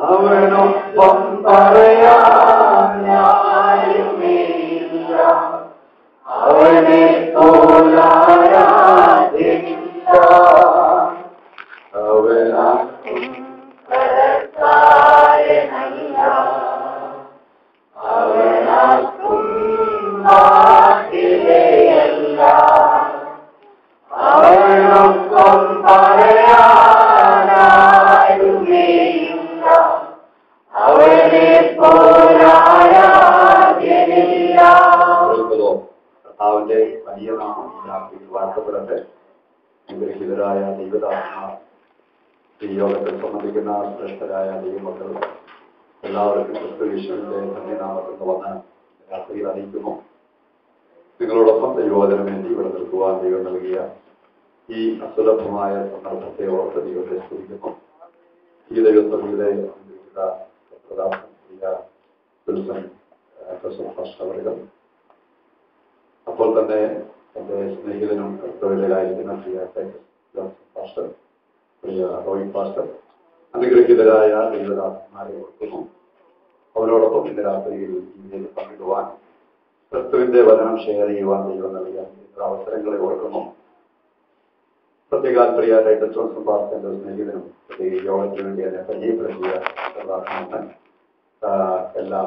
അവനൊപ്പം പറയാൻ അവനെ പോലാരാധില്ല അവനാക്കും കരക്കാരനല്ല അവനാക്കും മാതിരയല്ല അവനൊപ്പം പറയാനാരുമേയില്ല അവനെ പോലാരാധില്ല. കർത്താവിന്റെ വലിയ നാമം വാഴ്ത്തപ്പെടട്ടെ. അനുഗ്രഹീതരായ ദൈവദാസന്മാർ, ഈ യോഗത്തിൽ സംബന്ധിക്കുന്ന ശ്രേഷ്ഠരായ ദൈവമക്കൾ എല്ലാവർക്കും ക്രിസ്തുയേശുവിന്റെ ധന്യനാമത്തിൽ വന്ന് രാത്രിയിൽ അറിയിക്കുന്നു. നിങ്ങളോടൊപ്പം ദൈവവചനം വേണ്ടി ഇവിടെ നിൽക്കുവാൻ ദൈവം നൽകിയ ഈ അസുലഭമായ സന്ദർഭത്തെ ഓർത്ത് ദൈവത്തെ സ്തുതിക്കുന്നു. ഈ ദൈവസഭയുടെ അനുഗ്രഹീത അപ്പോൾ തന്നെ എന്റെ സ്നേഹിതനും തൊഴിലായിരിക്കുന്ന പ്രിയ റോഹിത് പാസ്റ്റർ, അനുഗ്രഹീതരായ ദൈവദാസന്മാരെ ഓർക്കുന്നു. അവരോടൊപ്പം ഇന്ന് രാത്രിയിൽ ഇന്ത്യയിൽ പങ്കിടുവാൻ ക്രിസ്തുവിന്റെ വചനം ഷെയർ ചെയ്യുവാൻ ദൈവം നൽകിയ അവസരങ്ങളെ ഓർക്കുന്നു. പ്രത്യേകാൽ പ്രിയ ടൈറ്റസ് ജോൺസൺ പാസ്റ്ററിന്റെ സ്നേഹിതനും ഈ യോഗത്തിന് വേണ്ടി എന്നെ പരിചയപ്പെടുത്തിയ എല്ലാ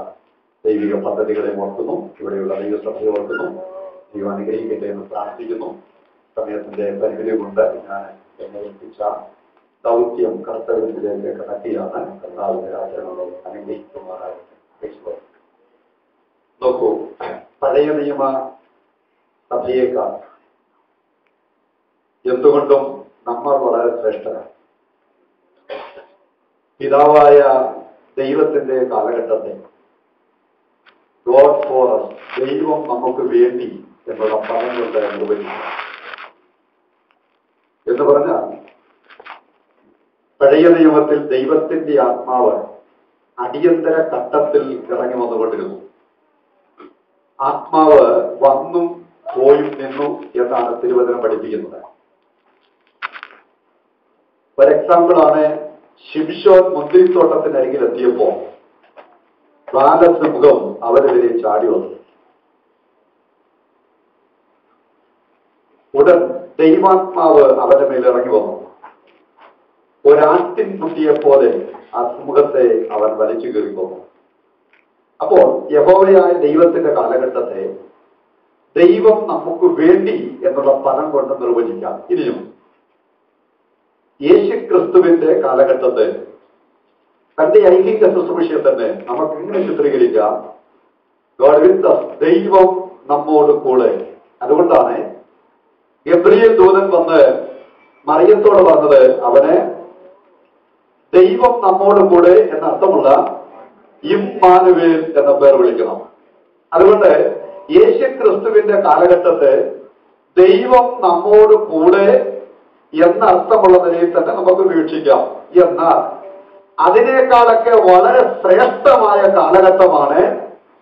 ദൈവിക പദ്ധതികളെയും ഓർക്കുന്നു. ഇവിടെയുള്ള ദൈവസഭയെ ഓർക്കുന്നു. ദൈവം അനുഗ്രഹിക്കട്ടെ എന്ന് പ്രാർത്ഥിക്കുന്നു. സമയത്തിന്റെ പരിമിതി കൊണ്ട് ഞാൻ എന്നെ ഏൽപ്പിച്ച ദൗത്യം കർത്തവ്യത്തിലേക്ക് കടത്തിയാണ്. കർത്താവിന്റെ രാജ്യങ്ങളെ അനുഗ്രഹിക്കുമാറായിട്ട് നോക്കൂ. പഴയ നിയമ സഭയേക്കാൾ എന്തുകൊണ്ടും നമ്മൾ വളരെ ശ്രേഷ്ഠരാണ്. പിതാവായ ദൈവത്തിന്റെ കാലഘട്ടത്തെ ഗോഡ് ഫോർ us, ദൈവം നമുക്ക് വേണ്ടി എന്നുള്ള പദം കൊണ്ട് നിർവചിച്ചു എന്ന് പറഞ്ഞാൽ, പഴയ നിയമത്തിൽ ദൈവത്തിന്റെ ആത്മാവ് അടിയന്തര ഘട്ടത്തിൽ ഇറങ്ങി വന്നുകൊണ്ടിരുന്നു. ആത്മാവ് വന്നും പോയും നിന്നു എന്നാണ് തിരുവചനം പഠിപ്പിക്കുന്നത്. ഒരു എക്സാമ്പിളാണ് ശിംശോൻ മുന്തിരിത്തോട്ടത്തിനരികിൽ എത്തിയപ്പോ ബാലസിംഹം അവരെതിരെ ചാടി വന്നു. ഉടൻ ദൈവാത്മാവ് അവന്റെ മേൽ ഇറങ്ങി വന്നു. ഒരാട്ടിൻ കുട്ടിയെ പോലെ ആ സിംഹത്തെ അവൻ വലിച്ചു കയറി പോന്നു. അപ്പോൾ യഹോവയായ ദൈവത്തിന്റെ കാലഘട്ടത്തെ ദൈവം നമുക്ക് വേണ്ടി എന്നുള്ള പദം കൊണ്ട് നിർവചിക്കാം. ഇനിയും യേശുക്രിസ്തുവിന്റെ കാലഘട്ടത്തെ തന്റെ ഐഹിക ശുശ്രൂഷയെ തന്നെ നമുക്ക് ഇങ്ങനെ ചിത്രീകരിക്കാം: ഗോഡ് വിത്ത് us, ദൈവം നമ്മോട് കൂടെ. അതുകൊണ്ടാണ് ഗബ്രിയേൽ ദൂതൻ വന്ന് മറിയത്തോട് പറഞ്ഞത് അവനെ ദൈവം നമ്മോട് കൂടെ എന്നർത്ഥമുള്ള ഇമ്മാനുവേൽ എന്ന പേർ വിളിക്കണം. അതുകൊണ്ട് യേശുക്രിസ്തുവിന്റെ കാലഘട്ടത്തെ ദൈവം നമ്മോട് കൂടെ എന്ന അർത്ഥമുള്ള നിലയിൽ തന്നെ നമുക്ക് വീക്ഷിക്കാം. എന്നാൽ അതിനേക്കാളൊക്കെ വളരെ ശ്രേഷ്ഠമായ കാലഘട്ടമാണ്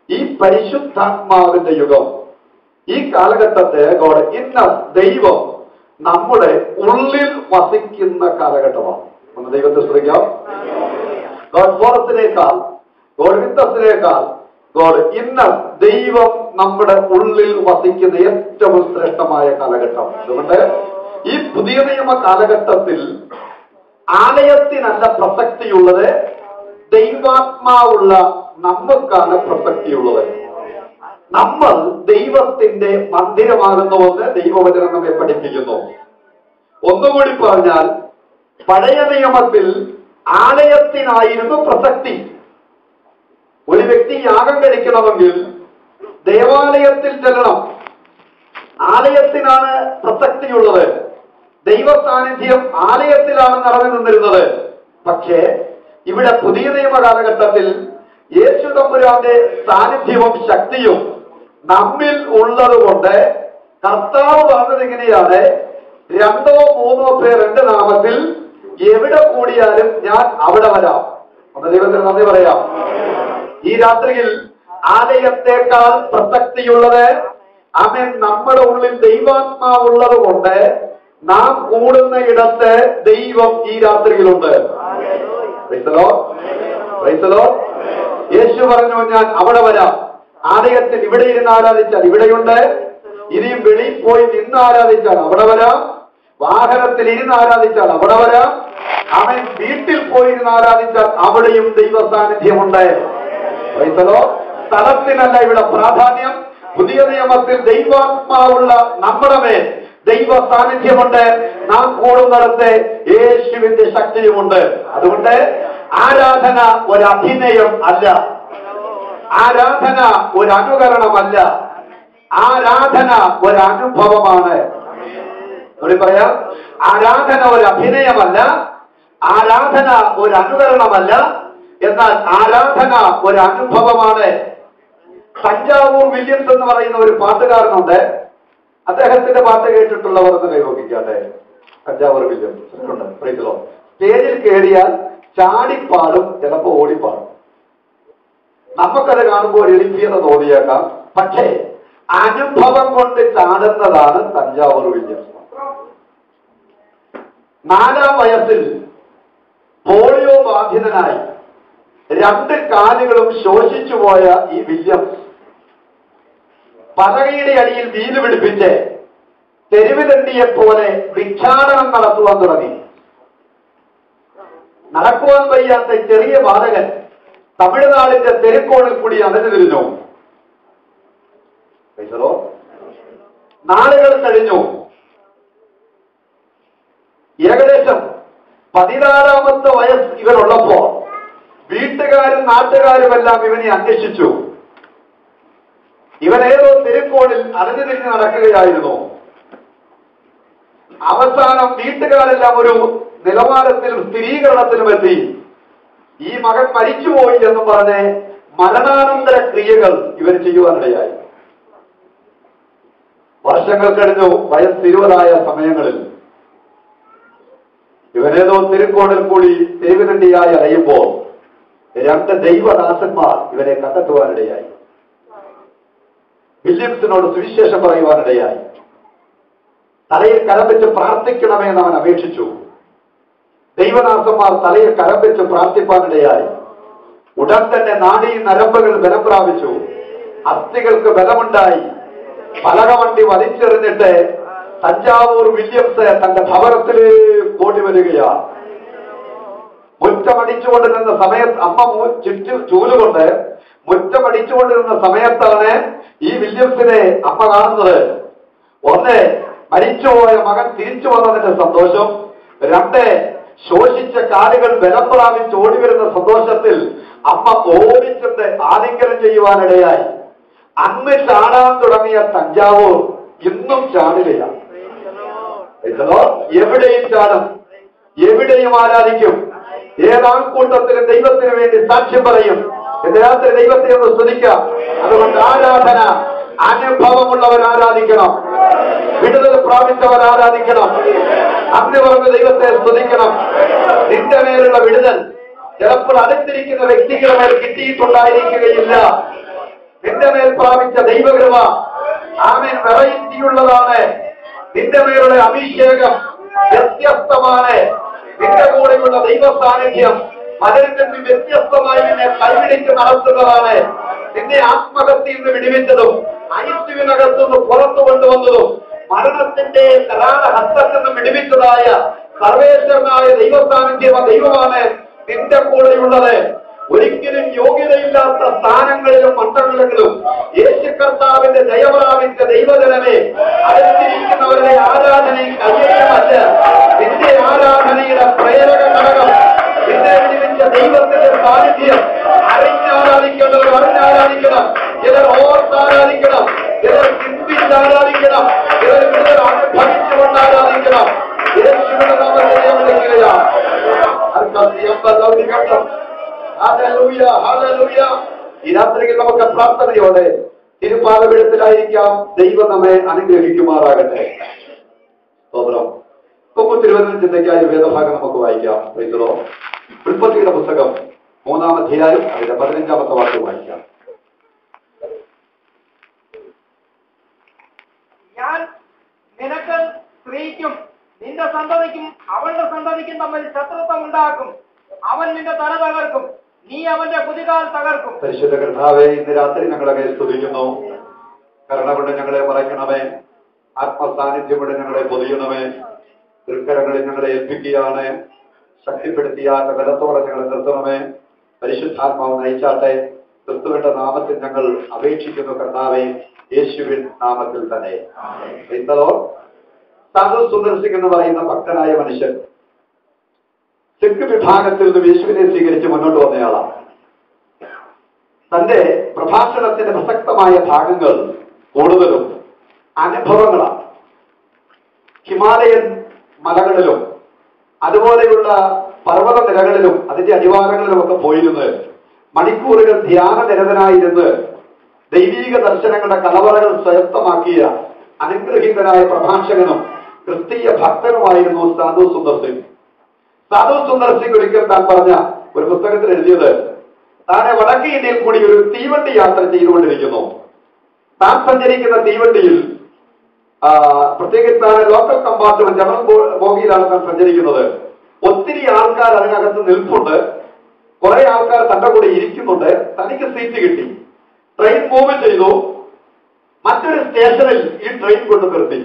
ഈ പരിശുദ്ധാത്മാവിന്റെ യുഗം. ഈ കാലഘട്ടത്തെ ഗോഡ് ഇൻ us, ദൈവം നമ്മുടെ ഉള്ളിൽ വസിക്കുന്ന കാലഘട്ടമാണ്. ഒന്ന് ദൈവത്തെ സ്തുതിക്കാം. ഗോഡ് ഫോർ us-നേക്കാൾ, ഗോഡ് വിത്ത് us-നേക്കാൾ ഗോഡ് ഇൻ us, ദൈവം നമ്മുടെ ഉള്ളിൽ വസിക്കുന്ന ഏറ്റവും ശ്രേഷ്ഠമായ കാലഘട്ടം. അതുകൊണ്ട് ഈ പുതിയ നിയമ കാലഘട്ടത്തിൽ ആലയത്തിനല്ല പ്രസക്തിയുള്ളത്, ദൈവാത്മാവുള്ള നമുക്കാണ് പ്രസക്തിയുള്ളത്. നമ്മൾ ദൈവത്തിന്റെ മന്ദിരമാകുന്നുവെന്ന് ദൈവവചനം നമ്മെ പഠിപ്പിക്കുന്നു. ഒന്നുകൂടി പറഞ്ഞാൽ, പഴയ നിയമത്തിൽ ആലയത്തിനായിരുന്നു പ്രസക്തി. ഒരു വ്യക്തി യാഗം കഴിക്കണമെങ്കിൽ ദേവാലയത്തിൽ ചെല്ലണം. ആലയത്തിനാണ് പ്രസക്തിയുള്ളത്. ദൈവ സാന്നിധ്യം ആലയത്തിലാണ് നിറഞ്ഞു നിന്നിരുന്നത്. പക്ഷേ ഇവിടെ പുതിയ നിയമ കാലഘട്ടത്തിൽ യേശു തമ്പുരാന്റെ സാന്നിധ്യവും ശക്തിയും നമ്മിൽ ഉള്ളത് കൊണ്ട് കർത്താവ് പറഞ്ഞത് എങ്ങനെയാണ്? 2 or 3 പേർ എന്റെ നാമത്തിൽ എവിടെ കൂടിയാലും ഞാൻ അവിടെ വരാം. ഒന്ന് ദൈവത്തിന് നന്ദി പറയാം. ഈ രാത്രിയിൽ ആലയത്തെക്കാൾ പ്രസക്തിയുള്ളത്, ആമേൻ. നമ്മുടെ ഉള്ളിൽ ദൈവാത്മാവുള്ളത് കൊണ്ട് നാം കൂടുന്ന ഇടത്ത് ദൈവം ഈ രാത്രിയിലുണ്ട്. യേശു പറഞ്ഞു, ഞാൻ അവിടെ വരാം. ആലയത്തിൽ ഇവിടെ ഇരുന്ന് ആരാധിച്ചാൽ ഇവിടെയുണ്ട്, ഇനിയും വെളിയിൽ പോയി നിന്ന് ആരാധിച്ചാൽ അവിടെ വരാം, വാഹനത്തിൽ ഇരുന്ന് ആരാധിച്ചാൽ അവിടെ വരാം, അവൻ വീട്ടിൽ പോയിരുന്ന് ആരാധിച്ചാൽ അവിടെയും ദൈവ സാന്നിധ്യമുണ്ട്. സ്ഥലത്തിനല്ല ഇവിടെ പ്രാധാന്യം. പുതിയ നിയമത്തിൽ ദൈവാത്മാവുള്ള നമ്മുടെ മേൽ ദൈവ സാന്നിധ്യമുണ്ട്. നാം കൂടുന്നിടത്ത് യേശുവിന്റെ ശക്തിയുമുണ്ട്. അതുകൊണ്ട് ആരാധന ഒരു അഭിനയം അല്ല, ആരാധന ഒരു അനുകരണമല്ല, ആരാധന ഒരു അനുഭവമാണ്. ഇവിടെ പറയാം, ആരാധന ഒരു അഭിനയമല്ല, ആരാധന ഒരു അനുകരണമല്ല, എന്നാൽ ആരാധന ഒരു അനുഭവമാണ്. തഞ്ചാവൂർ വില്യംസ് എന്ന് പറയുന്ന ഒരു പാട്ടുകാരനുണ്ട്. അദ്ദേഹത്തിന്റെ പാട്ട് കേട്ടിട്ടുള്ളവർ എന്ന് കൈവക്കിക്കാട്ടെ. തഞ്ചാവൂർ വില്യംസ് ഉണ്ട്. സ്റ്റേജിൽ കയറിയാൽ ചാടിപ്പാടും, ചിലപ്പോ ഓടിപ്പാടും. നമുക്കത് കാണുമ്പോൾ ഒരു എളിഭ്യത തോന്നിയേക്കാം. പക്ഷേ അനുഭവം കൊണ്ട് ചാടുന്നതാണ് തഞ്ചാവൂർ വില്യംസ്. 4-ാം വയസ്സിൽ പോളിയോ ബാധിതനായി 2 കാലുകളും ശോഷിച്ചുപോയ ഈ വില്യംസ് പലകയുടെ അടിയിൽ വീല് പിടിപ്പിച്ച് തെരുവിലെണ്ടിയെപ്പോലെ ഭിക്ഷാടനം നടത്തുവാൻ തുടങ്ങി. നടക്കുവാൻ വയ്യാത്ത ചെറിയ ബാലകൻ തമിഴ്നാടിന്റെ തെരുക്കോണിൽ കൂടി അലഞ്ഞു തിരിഞ്ഞു. നാളുകൾ കഴിഞ്ഞു. ഏകദേശം 14-ാമത്തെ വയസ്സ് ഇവനുള്ളപ്പോൾ വീട്ടുകാരും നാട്ടുകാരുമെല്ലാം ഇവനെ അന്വേഷിച്ചു. ഇവനേതോ തെരുക്കോണിൽ അലഞ്ഞു തിരിഞ്ഞ് നടക്കുകയായിരുന്നു. അവസാനം വീട്ടുകാരെല്ലാം ഒരു നിലവാരത്തിലും സ്ഥിരീകരണത്തിലും എത്തി. ഈ മകൻ മരിച്ചുപോയി എന്ന് പറഞ്ഞ് മരണാനന്തര ക്രിയകൾ ഇവർ ചെയ്യുവാനിടയായി. വർഷങ്ങൾ കഴിഞ്ഞു. വയസ്സ് 20-ആയ സമയങ്ങളിൽ ഇവനേതോ തിരുക്കോണിൽ കൂടി തെരുവിനണ്ടിയായി അറിയുമ്പോൾ 2 ദൈവദാസന്മാർ ഇവനെ കണ്ടെത്തുവാനിടയായി. വില്യംസിനോട് സുവിശേഷം പറയുവാനിടയായി. തലയിൽ കരം വെച്ച് പ്രാർത്ഥിക്കണമെന്ന് അവൻ അപേക്ഷിച്ചു. ദൈവദാസന്മാർ തലയിൽ കരം വെച്ച് പ്രാർത്ഥിപ്പാനിടയായി. ഉടൻ തന്നെ നാഡീ നരമ്പുകൾ ബലം പ്രാപിച്ചു. അസ്ഥികൾക്ക് ബലമുണ്ടായി. പലകവണ്ടി വലിച്ചെറിഞ്ഞിട്ട് തഞ്ചാവൂർ വില്യംസ് തന്റെ ഭവനത്തിലേക്ക് ഓടി വരികയാണ്. മുറ്റമടിച്ചുകൊണ്ടിരുന്ന സമയത്ത് അമ്മ ചൂലുകൊണ്ട് മുറ്റമടിച്ചുകൊണ്ടിരുന്ന സമയത്താണ് ഈ വില്യംസിനെ അമ്മ കാണുന്നത്. 1, മരിച്ചുപോയ മകൻ തിരിച്ചു വന്നതിന്റെ സന്തോഷം. 2, ശോഷിച്ച കാലുകൾ ബലം പ്രാപിച്ച് ഓടി വരുന്ന സന്തോഷത്തിൽ അമ്മ ഓടിച്ചെന്ന് ആലിംഗനം ചെയ്യുവാനിടയായി. അന്ന് ചാടാൻ തുടങ്ങിയ തഞ്ചാവൂർ ഇന്നും ചാടുകയാണ്. എവിടെയും ചാടും, എവിടെയും ആരാധിക്കും. ഏതാൾക്കൂട്ടത്തിലും ദൈവത്തിന് വേണ്ടി സാക്ഷ്യം പറയും. രാത്രി ദൈവത്തെ ഒന്ന് സ്തുതിക്കാം. അതുകൊണ്ട് ആരാധന അനുഭവമുള്ളവർ ആരാധിക്കണം, വിടുതൽ പ്രാപിച്ചവർ ആരാധിക്കണം, അന്ന് പറഞ്ഞ ദൈവത്തെ സ്തുതിക്കണം. നിന്റെ മേലുള്ള വിടുതൽ ചിലപ്പോൾ അടുത്തിരിക്കുന്ന വ്യക്തികളുടെ മേൽ കിട്ടിയിട്ടുണ്ടായിരിക്കുകയില്ല. നിന്റെ മേൽ പ്രാപിച്ച ദൈവകൃപ ആമേൻ വെറൈറ്റിയുള്ളതാണ്. നിന്റെ മേലുള്ള അഭിഷേകം വ്യത്യസ്തമാണ്. നിന്റെ കൂടെയുള്ള ദൈവ സാന്നിധ്യം പലരിൽ നിന്ന് വ്യത്യസ്തമായി നിന്നെ കൈപിടിച്ച് നടത്തുന്നതാണ്. നിന്നെ ആത്മഹത്യയിൽ നിന്ന് വിടുവിച്ചതും ഐശ്വര്യനകത്തുനിന്ന് പുറത്തു കൊണ്ടുവന്നതും മരണത്തിന്റെ കരാള ഹസ്തത്തിൽ നിന്ന് വിടുവിച്ചതായ സർവേശ്വരനായ ദൈവ സാന്നിധ്യം ദൈവമാണ് നിന്റെ കൂടെയുള്ളത്. ഒരിക്കലും യോഗ്യതയില്ലാത്ത സ്ഥാനങ്ങളിലും മണ്ഡലങ്ങളിലും യേശു കർത്താവിന്റെ ജയപ്രാപിച്ച ദൈവജനമേ, അടുത്തിരിക്കുന്നവരുടെ ആരാധനയും കയ്യേറ്റമല്ല, നിന്റെ ആരാധനയുടെ പ്രേരക ഘടകം നിന്നെ വിളിച്ച ദൈവത്തിന്റെ സാന്നിധ്യം. അറിഞ്ഞാരാധിക്കേണ്ടവർ അറിഞ്ഞാരാധിക്കണം, ചിലർ ഓർത്താരാധിക്കണം, ചിലർ ചിന്തിച്ചാരാധിക്കണം, ചിലർ ചിലർ അനുഭവിച്ചുകൊണ്ട് ആരാധിക്കണം. യേശുവിന്റെ നാമത്തെ വിളിക്കുകയാണ്. ഈ രാത്രിയിൽ നമുക്ക് പ്രാർത്ഥനയോടെ തിരുപാദപീഠത്തിലായിരിക്കാം. ദൈവം നമ്മെ അനുഗ്രഹിക്കുമാറാകട്ടെ. സ്തോത്രം. 20 ചിന്തയ്ക്കായി വേദഭാഗം നമുക്ക് വായിക്കാം. ഉൽപ്പത്തിയുടെ പുസ്തകം 3-ാം അധ്യായം അതിന്റെ 15-ാമത്തെ വാക്യം വായിക്കാം. നിനക്ക് സ്ത്രീക്കും നിന്റെ സന്തതിക്കും അവളുടെ സന്തതിക്കും തമ്മിൽ ശത്രുത്വം ഉണ്ടാക്കും. അവൻ നിന്റെ തല തകർക്കും, നീ അവന്റെ കുതികാൽ തകർക്കും. പരിശുദ്ധ കർത്താവേ, ഇന്ന് രാത്രി ഞങ്ങളെ സ്തുതിക്കുന്നു. കരുണ കൊണ്ട് ഞങ്ങളെ മറയ്ക്കണമേ, ആത്മസാന്നിധ്യം കൊണ്ട് ഞങ്ങളെ പൊതിയണമേ. തൃക്കരങ്ങളിൽ ഞങ്ങളെ ഏൽപ്പിക്കുകയാണ്. ശക്തിപ്പെടുത്തിയ ബലത്തോടെ ഞങ്ങളെ നിർത്തണമേ. പരിശുദ്ധാത്മാവ് നയിച്ചാട്ടെ. ക്രിസ്തുവിന്റെ നാമത്തിൽ ഞങ്ങൾ അപേക്ഷിക്കുന്നു കർത്താവേ, യേശുവിൻ നാമത്തിൽ തന്നെ. സാധു സുന്ദർ സിംഗ് എന്ന് പറയുന്ന ഭക്തനായ മനുഷ്യൻ സിഖ് വിഭാഗത്തിൽ നിന്ന് യേശുവിനെ സ്വീകരിച്ച് മുന്നോട്ട് വന്നയാളാണ്. തന്റെ പ്രഭാഷണത്തിന്റെ പ്രസക്തമായ ഭാഗങ്ങൾ കൂടുതലും അനുഭവങ്ങളാണ്. ഹിമാലയൻ മലകളിലും അതുപോലെയുള്ള പർവ്വത നിരകളിലും അതിന്റെ അടിവാരങ്ങളിലും ഒക്കെ പോയിരുന്ന് മണിക്കൂറുകൾ ധ്യാന നിരതനായിരുന്ന് ദൈവീക ദർശനങ്ങളുടെ കലവറകൾ സ്വയത്തമാക്കിയ അനുഗ്രഹീതനായ പ്രഭാഷകനും ക്രിസ്തീയ ഭക്തനുമായിരുന്നു സാധു സുന്ദർ സിംഗ്. സാധു സുന്ദർ സിംഗ് ഒരിക്കൽ താൻ പറഞ്ഞ ഒരു പുസ്തകത്തിൽ എഴുതിയത്, താനെ വടക്കേ ഇന്ത്യയിൽ കൂടി ഒരു തീവണ്ടി യാത്ര ചെയ്തുകൊണ്ടിരിക്കുന്നു. താൻ സഞ്ചരിക്കുന്ന തീവണ്ടിയിൽ പ്രത്യേകിച്ച് താൻ ലോക്കൽ കമ്പാർട്ട്മെന്റ് ജനറൽ ബോഗിയിലാണ് താൻ സഞ്ചരിക്കുന്നത്. ഒത്തിരി ആൾക്കാർ അതിനകത്ത് നിൽപ്പുണ്ട്. കുറെ ആൾക്കാർ തന്റെ കൂടെ ഇരിക്കുന്നുണ്ട്. തനിക്ക് സീറ്റ് കിട്ടി. ട്രെയിൻ മൂവ് ചെയ്തു. മറ്റൊരു സ്റ്റേഷനിൽ ഈ ട്രെയിൻ കൊണ്ട് നിർത്തി.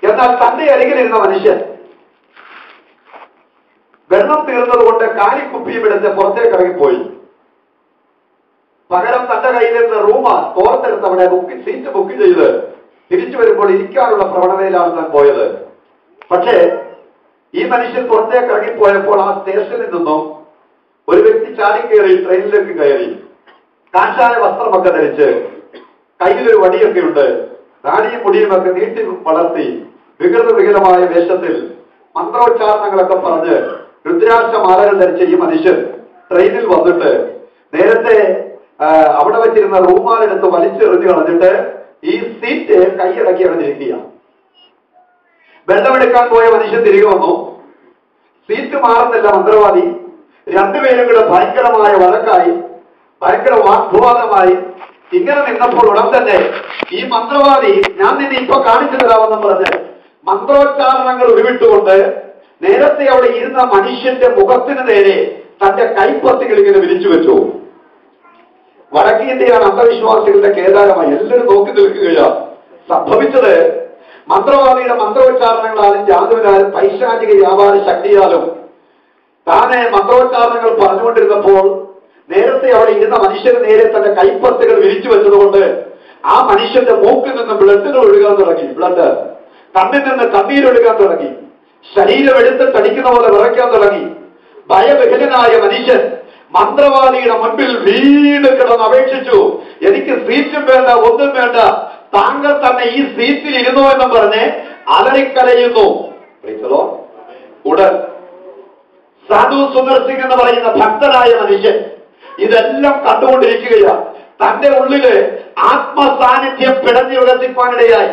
എന്നാൽ തന്റെ അരികിലിരുന്ന മനുഷ്യൻ വെള്ളം തീർന്നതുകൊണ്ട് കാലിക്കുപ്പിയും എടുത്ത് പുറത്തേക്ക് ഇറങ്ങിപ്പോയി. പകരം തന്റെ കയ്യിലിരുന്ന തോർത്തെടുത്ത് അവിടെ സീറ്റ് ബുക്ക് ചെയ്ത് തിരിച്ചു വരുമ്പോൾ ഇരിക്കാനുള്ള പ്രവണതയിലാണ് താൻ പോയത്. പക്ഷേ ഈ മനുഷ്യൻ പുറത്തേക്ക് ഇറങ്ങിപ്പോയപ്പോൾ ആ സ്റ്റേഷനിൽ നിന്നും ഒരു വ്യക്തി ചാടിക്കയറി ട്രെയിനിലേക്ക് കയറി. കാഷായ വസ്ത്രമൊക്കെ ധരിച്ച് കയ്യിലൊരു വടിയൊക്കെ ഉണ്ട്. താടിയും മുടിയുമൊക്കെ നീട്ടി വളർത്തി വികൃതമായ വേഷത്തിൽ മന്ത്രോച്ചാരണങ്ങളൊക്കെ പറഞ്ഞ് രുദ്രാക്ഷമാലകൾ ധരിച്ച ഈ മനുഷ്യൻ ട്രെയിനിൽ വന്നിട്ട് നേരത്തെ അവിടെ വെച്ചിരുന്ന റൂമാലെടുത്ത് വലിച്ചെറിഞ്ഞു കളഞ്ഞിട്ട് ഈ സീറ്റ് കൈയടക്കി അടഞ്ഞിരിക്കുക. വെള്ളമെടുക്കാൻ പോയ മനുഷ്യൻ തിരികെ വന്നു. സീറ്റ് മാറുന്നില്ല മന്ത്രവാദി. രണ്ടുപേരും കൂടെ ഭയങ്കരമായ വഴക്കായി, ഭയങ്കര വാഗ്വാദമായി. ഇങ്ങനെ നിന്നപ്പോൾ ഉടൻ തന്നെ ഈ മന്ത്രവാദി, ഞാൻ നിന്നെ ഇപ്പൊ കാണിച്ചു തരാമെന്നും പറഞ്ഞ് മന്ത്രോച്ചാരണങ്ങൾ ഉരുവിട്ടുകൊണ്ട് നേരത്തെ അവിടെ ഇരുന്ന മനുഷ്യന്റെ മുഖത്തിന് നേരെ തന്റെ കൈപ്പത്തികൾ ഇങ്ങനെ വിരിച്ചു വെച്ചു. വടക്കേ ഇന്ത്യയാണ് അന്ധവിശ്വാസികളുടെ കേദാരമായി. എല്ലാവരും നോക്കി നിൽക്കുകയാണ്. സംഭവിച്ചത് മന്ത്രവാദിയുടെ മന്ത്രോച്ചാരണങ്ങളാലും ജാതുവിനാലും പൈശാചിക വ്യാപാര ശക്തിയാലും താനെ മന്ത്രോച്ചാരണങ്ങൾ പറഞ്ഞുകൊണ്ടിരുന്നപ്പോൾ നേരത്തെ അവിടെ ഇരുന്ന മനുഷ്യന് നേരെ തന്റെ കൈപ്പത്തുകൾ വിരിച്ചു വെച്ചതുകൊണ്ട് ആ മനുഷ്യന്റെ മൂക്കിൽ നിന്ന് ബ്ലഡുകൾ ഒഴുകാൻ തുടങ്ങി. ബ്ലഡ് കണ്ണിൽ നിന്ന് കണ്ണീരൊഴുകാൻ തുടങ്ങി. ശരീരം എടുത്തിട്ടടിക്കുന്ന പോലെ വിറയ്ക്കാൻ തുടങ്ങി. ഭയവിഹലനായ മനുഷ്യൻ മന്ത്രവാദിയുടെ മുൻപിൽ വീട് കിടന്ന് അപേക്ഷിച്ചു, എനിക്ക് സീറ്റും വേണ്ട, ഒന്നും വേണ്ട, താങ്കൾ തന്നെ ഈ സീറ്റിൽ ഇരുന്നു എന്നും പറഞ്ഞ് അലറിക്കരയുന്നു. ഉടൻ സാധു സുന്ദർ സിംഗ് എന്ന് പറയുന്ന ഭക്തനായ മനുഷ്യൻ ഇതെല്ലാം കണ്ടുകൊണ്ടിരിക്കുകയാണ്. തന്റെ ഉള്ളില് ആത്മസാന്നിധ്യം പിടഞ്ഞു വികസിപ്പാനിടയായി.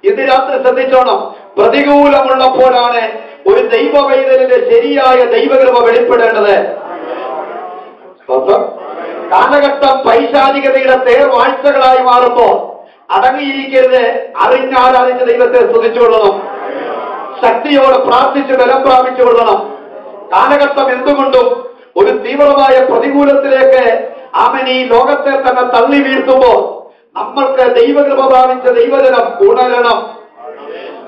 ഇന്ന് രാത്രി ശ്രദ്ധിച്ചോണം, പ്രതികൂലമുള്ളപ്പോഴാണ് ഒരു ദൈവവൈതലിന്റെ ശരിയായ ദൈവകൃപ വെളിപ്പെടേണ്ടത്. കാലഘട്ടം പൈശാചികതയുടെ തേർവാഴ്ചകളായി മാറുമ്പോൾ അടങ്ങിയിരിക്കരുത്. അറിഞ്ഞാരാധിച്ച് ദൈവത്തെ സ്തുതിച്ചുകൊള്ളണം. ശക്തിയോടെ പ്രാർത്ഥിച്ച് ബലം പ്രാപിച്ചുകൊള്ളണം. കാലഘട്ടം എന്തുകൊണ്ടും ഒരു തീവ്രമായ പ്രതികൂലത്തിലേക്ക് അവൻ ഈ ലോകത്തെ തന്നെ തള്ളി വീഴ്ത്തുമ്പോൾ നമ്മൾക്ക് ദൈവകൃപ പ്രാപിച്ച ദൈവജനം ഉണരണം.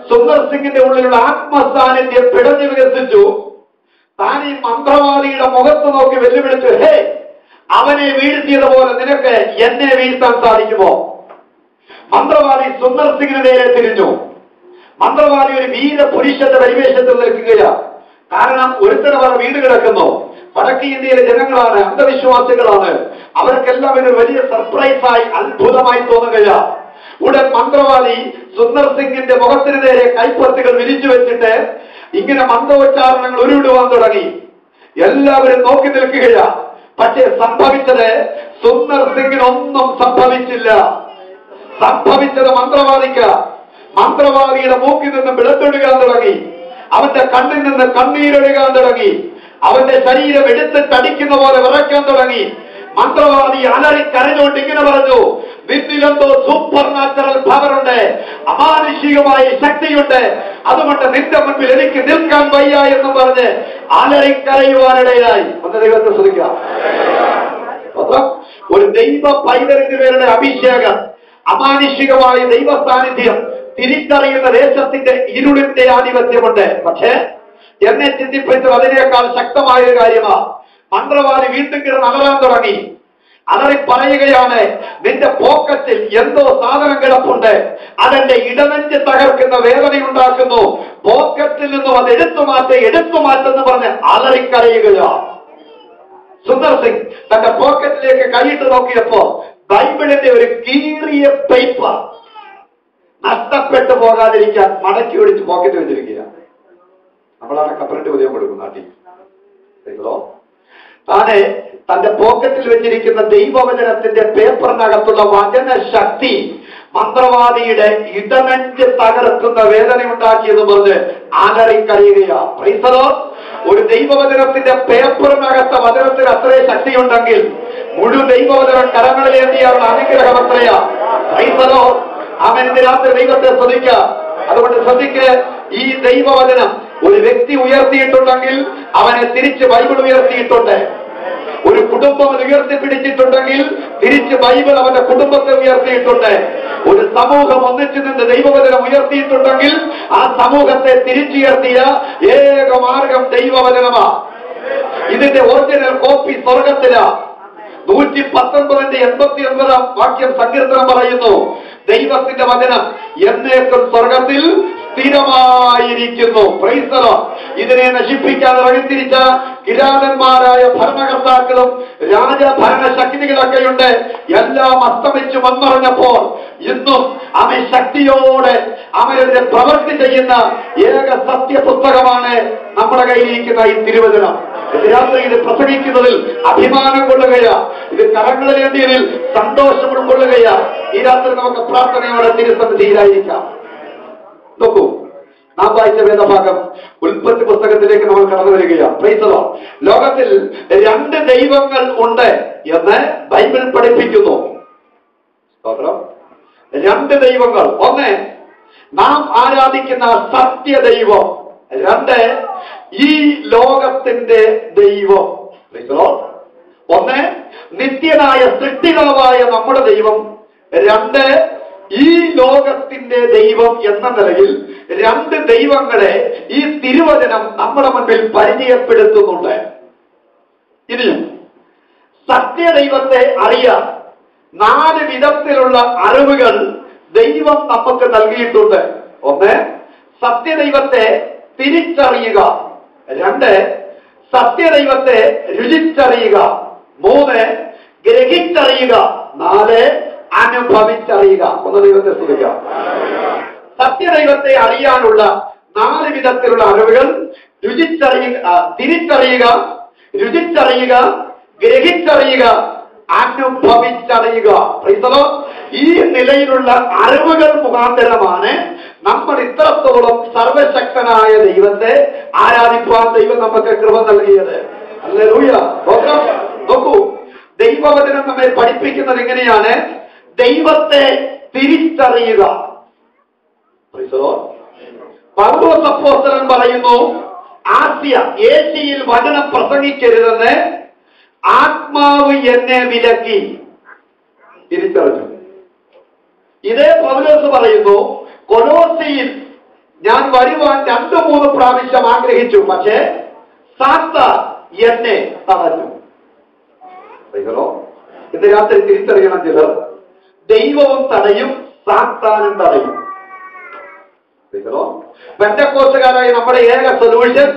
സുന്ദർ സിംഗിന്റെ ഉള്ളിലുള്ള ആത്മസാന്നിധ്യം പിടഞ്ഞു വികസിച്ചു. താൻ ഈ മന്ത്രവാദിയുടെ മുഖത്ത് നോക്കി വെല്ലുവിളിച്ചു, ഹേ, അവനെ വീഴ്ത്തിയതുപോലെ നിനക്ക് എന്നെ വീഴ്ത്താൻ സാധിക്കുമോ? മന്ത്രവാദി സുന്ദർ സിംഗിന് നേരെ തിരിഞ്ഞു. മന്ത്രവാദി ഒരു വീരപുരുഷന്റെ പരിവേഷത്തിൽ നിൽക്കുകയാണ്. കാരണം ഒരുത്തരം അവർ വീട് കിടക്കുന്നു. വടക്കേ ഇന്ത്യയിലെ ജനങ്ങളാണ്, അന്ധവിശ്വാസികളാണ്. അവർക്കെല്ലാം ഇത് വലിയ സർപ്രൈസായി, അത്ഭുതമായി തോന്നുകയാണ്. ഉടൻ മന്ത്രവാദി സുന്ദർ സിംഗിന്റെ മുഖത്തിന് നേരെ കൈപ്പത്തുകൾ വിരിച്ചു വെച്ചിട്ട് ഇങ്ങനെ മന്ത്രോച്ചാരണങ്ങൾ ഉരുവിടുവാൻ തുടങ്ങി. എല്ലാവരും നോക്കി നിൽക്കുകയാണ്. പക്ഷേ സംഭവിച്ചത് സുന്ദർ സിംഗിനൊന്നും സംഭവിച്ചില്ല. സംഭവിച്ചത് മന്ത്രവാദിക്ക്. മന്ത്രവാദിയുടെ മൂക്കിൽ നിന്ന് ബ്ലഡൊഴുകാൻ തുടങ്ങി. അവന്റെ കണ്ണിൽ നിന്ന് കണ്ണീരൊഴുകാൻ തുടങ്ങി. അവന്റെ ശരീരം എടുത്തിട്ടടിക്കുന്ന പോലെ വിറയ്ക്കാൻ തുടങ്ങി. മന്ത്രവാദി അലറി കരഞ്ഞുകൊണ്ട് ഇങ്ങനെ പറഞ്ഞു, നിന്നിലെന്തോ സൂപ്പർ നാച്ചുറൽ പവറുണ്ട്. അമാനുഷികമായ ശക്തിയുണ്ട്, അതുകൊണ്ട് നിന്റെ മുൻപിൽ എനിക്ക് നിൽക്കാൻ വയ്യ എന്ന് പറഞ്ഞ് അലറിക്കരയുവാനിടയായി. ഒന്ന് ദൈവത്തെ ശ്രദ്ധിക്കാം. ഒരു ദൈവ പൈതലിന് പേരുടെ അഭിഷേകം, അമാനുഷികമായ ദൈവ സാന്നിധ്യം തിരിച്ചറിയുന്ന ദേശത്തിന്റെ ഇരുളിന്റെ ആധിപത്യമുണ്ട്. പക്ഷേ എന്നെ ചിന്തിപ്പിച്ചത് അതിനേക്കാൾ ശക്തമായ ഒരു കാര്യമാണ്. മന്ത്രവാദി വീണ്ടും കിടന്ന് അലറാൻ തുടങ്ങി. അലറി പറയുകയാണ്, നിന്റെ പോക്കറ്റിൽ എന്തോ സാധനം കിടപ്പുണ്ട്, അതെന്റെ ഇടനെഞ്ച് തകർക്കുന്ന വേദനയുണ്ടാക്കുന്നു, പോക്കറ്റിൽ നിന്നും അത് എടുത്തു മാറ്റെന്ന് പറഞ്ഞ് അലറിക്കരയുകയാണ്. സുന്ദർ സിംഗ് തന്റെ പോക്കറ്റിലേക്ക് കൈയിട്ട് നോക്കിയപ്പോ ബൈബിളിന്റെ ഒരു കീറിയ പേപ്പർ നഷ്ടപ്പെട്ടു പോകാതിരിക്കാൻ മടക്കി ഒടിച്ച് പോക്കറ്റ് വെച്ചിരിക്കുക. നമ്മളാണ് കപ്പലിന്റെ ഉദയം കൊടുക്കും നാട്ടിൽ. താനെ തന്റെ പോക്കറ്റിൽ വെച്ചിരിക്കുന്ന ദൈവവചനത്തിന്റെ പേപ്പറിനകത്തുള്ള വചന ശക്തി മന്ത്രവാദിയുടെ ഇടനെഞ്ച് തകർക്കുന്ന വേദന ഉണ്ടാക്കിയെന്ന് പറഞ്ഞ് അലറിക്കരയുകയാണ്. Price the Lord. ഒരു ദൈവവചനത്തിന്റെ പേപ്പറിനകത്ത വചനത്തിന് അത്രേ ശക്തിയുണ്ടെങ്കിൽ മുഴുവൻ ദൈവവചനം കരങ്ങളിലേന്തിയാലുള്ള അനുഗ്രഹം അത്രയാ. Price the Lord. അവൻ രാത്രി ദൈവത്തെ ശ്രദ്ധിക്കുക. അതുകൊണ്ട് ശ്രദ്ധിക്ക്, ഈ ദൈവവചനം ഒരു വ്യക്തി ഉയർത്തിയിട്ടുണ്ടെങ്കിൽ അവനെ തിരിച്ച് ബൈബിൾ ഉയർത്തിയിട്ടുണ്ട്. ഒരു കുടുംബം ഉയർത്തിപ്പിടിച്ചിട്ടുണ്ടെങ്കിൽ തിരിച്ച് ബൈബിൾ അവന്റെ കുടുംബത്തെ ഉയർത്തിയിട്ടുണ്ട്. ഒരു സമൂഹം ഒന്നിച്ചു നിന്ന് ദൈവവചനം ഉയർത്തിയിട്ടുണ്ടെങ്കിൽ ആ സമൂഹത്തെ തിരിച്ചുയർത്തിയ ഏക മാർഗം ദൈവവചനമാ. ഇതിന്റെ ഒറിജിനൽ കോപ്പി സ്വർഗത്തിലാ. 119 വാക്യം സങ്കീർത്തനം പറയുന്നു, ദൈവത്തിന്റെ വചനം എന്നേക്കും സ്വർഗത്തിൽ സ്ഥിരമായിരിക്കുന്നു. Price the Lord. ഇതിനെ നശിപ്പിക്കാതെ വഴിതിരിച്ച കിരാതന്മാരായ ഭരണകർത്താക്കളും രാജഭരണ ശക്തികളൊക്കെയുണ്ട്. എല്ലാം അസ്തമിച്ചു വന്നറിഞ്ഞപ്പോൾ ഇന്നും അവൻ ശക്തിയോടെ അവരുടെ പ്രവൃത്തി ചെയ്യുന്ന ഏക സത്യപുസ്തകമാണ് നമ്മുടെ കയ്യിലിരിക്കുന്ന ഈ തിരുവചനം. രാത്രി ഇത് പ്രസംഗിക്കുന്നതിൽ അഭിമാനം കൊള്ളുകയാ, ഇത് കരങ്ങളിലേന്തിയതിൽ സന്തോഷം ഉൾക്കൊള്ളുകയാ. ഈ രാത്രി നമുക്ക് പ്രാർത്ഥനയോടെ തിരുസന്നിധിയിലായിരിക്കാം. നോക്കൂ, നാം വായിച്ച വേദഭാഗം ഉൽപ്പത്തി പുസ്തകത്തിലേക്ക് നമ്മൾ കടന്നു വരികയാണ്. Price the Lord. ലോകത്തിൽ 2 ദൈവങ്ങൾ ഉണ്ട് എന്ന് ബൈബിൾ പഠിപ്പിക്കുന്നു. 2 ദൈവങ്ങൾ. ഒന്ന് നാം ആരാധിക്കുന്ന സത്യദൈവം, 2 ഈ ലോകത്തിന്റെ ദൈവം. Price the Lord. ഒന്ന് നിത്യനായ സൃഷ്ടിതാവായ നമ്മുടെ ദൈവം, 2 ഈ ലോകത്തിന്റെ ദൈവം എന്ന നിലയിൽ 2 ദൈവങ്ങളെ ഈ തിരുവചനം നമ്മുടെ മുൻപിൽ പരിചയപ്പെടുത്തുന്നുണ്ട്. ഇനിയും സത്യദൈവത്തെ അറിയാൻ 4 വിധത്തിലുള്ള അറിവുകൾ ദൈവം നമുക്ക് നൽകിയിട്ടുണ്ട്. ഒന്ന് സത്യദൈവത്തെ തിരിച്ചറിയുക, 2 സത്യദൈവത്തെ രുചിച്ചറിയുക, 3 ഗ്രഹിച്ചറിയുക, 4 അനുഭവിച്ചറിയുക. ഒന്ന് ദൈവത്തെ സ്തുതിക്കുക. സത്യദൈവത്തെ അറിയാനുള്ള 4 വിധത്തിലുള്ള അറിവുകൾ: തിരിച്ചറിയുക, രുചിച്ചറിയുക, ഗ്രഹിച്ചറിയുക, അനുഭവിച്ചറിയുക. Praise the Lord. ഈ നിലയിലുള്ള അറിവുകൾ മുഖാന്തരമാണ് നമ്മൾ ഇത്രത്തോളം സർവശക്തനായ ദൈവത്തെ ആരാധിക്കുവാൻ ദൈവം നമുക്ക് കൃപ നൽകിയത്. ഹല്ലേലൂയ. നോക്കൂ, ദൈവവചനം നമ്മെ പഠിപ്പിക്കുന്നത് എങ്ങനെയാണ്? ദൈവത്തെ തിരിച്ചറിയുക. പൗലോസ് അപ്പോസ്തലൻ പറയുന്നു, ഏഷ്യയിൽ വചനം പ്രസംഗിക്കരുതെന്ന് ആത്മാവ് എന്നെ വിലക്കി. തിരിച്ചറിഞ്ഞു. ഇതേ പൗലോസ് പറയുന്നു, കൊലോസിയിൽ ഞാൻ വരുവാൻ 2-3 പ്രാവശ്യം ആഗ്രഹിച്ചു, പക്ഷേ സാത്താൻ എന്നെ തടഞ്ഞു. ഇന്ന് രാത്രി തിരിച്ചറിയണം, ചിലർ ദൈവവും തടയും സാത്താനും തടയും. പെന്തക്കോസ്തുകാരായ നമ്മുടെ ഏക സൊല്യൂഷൻ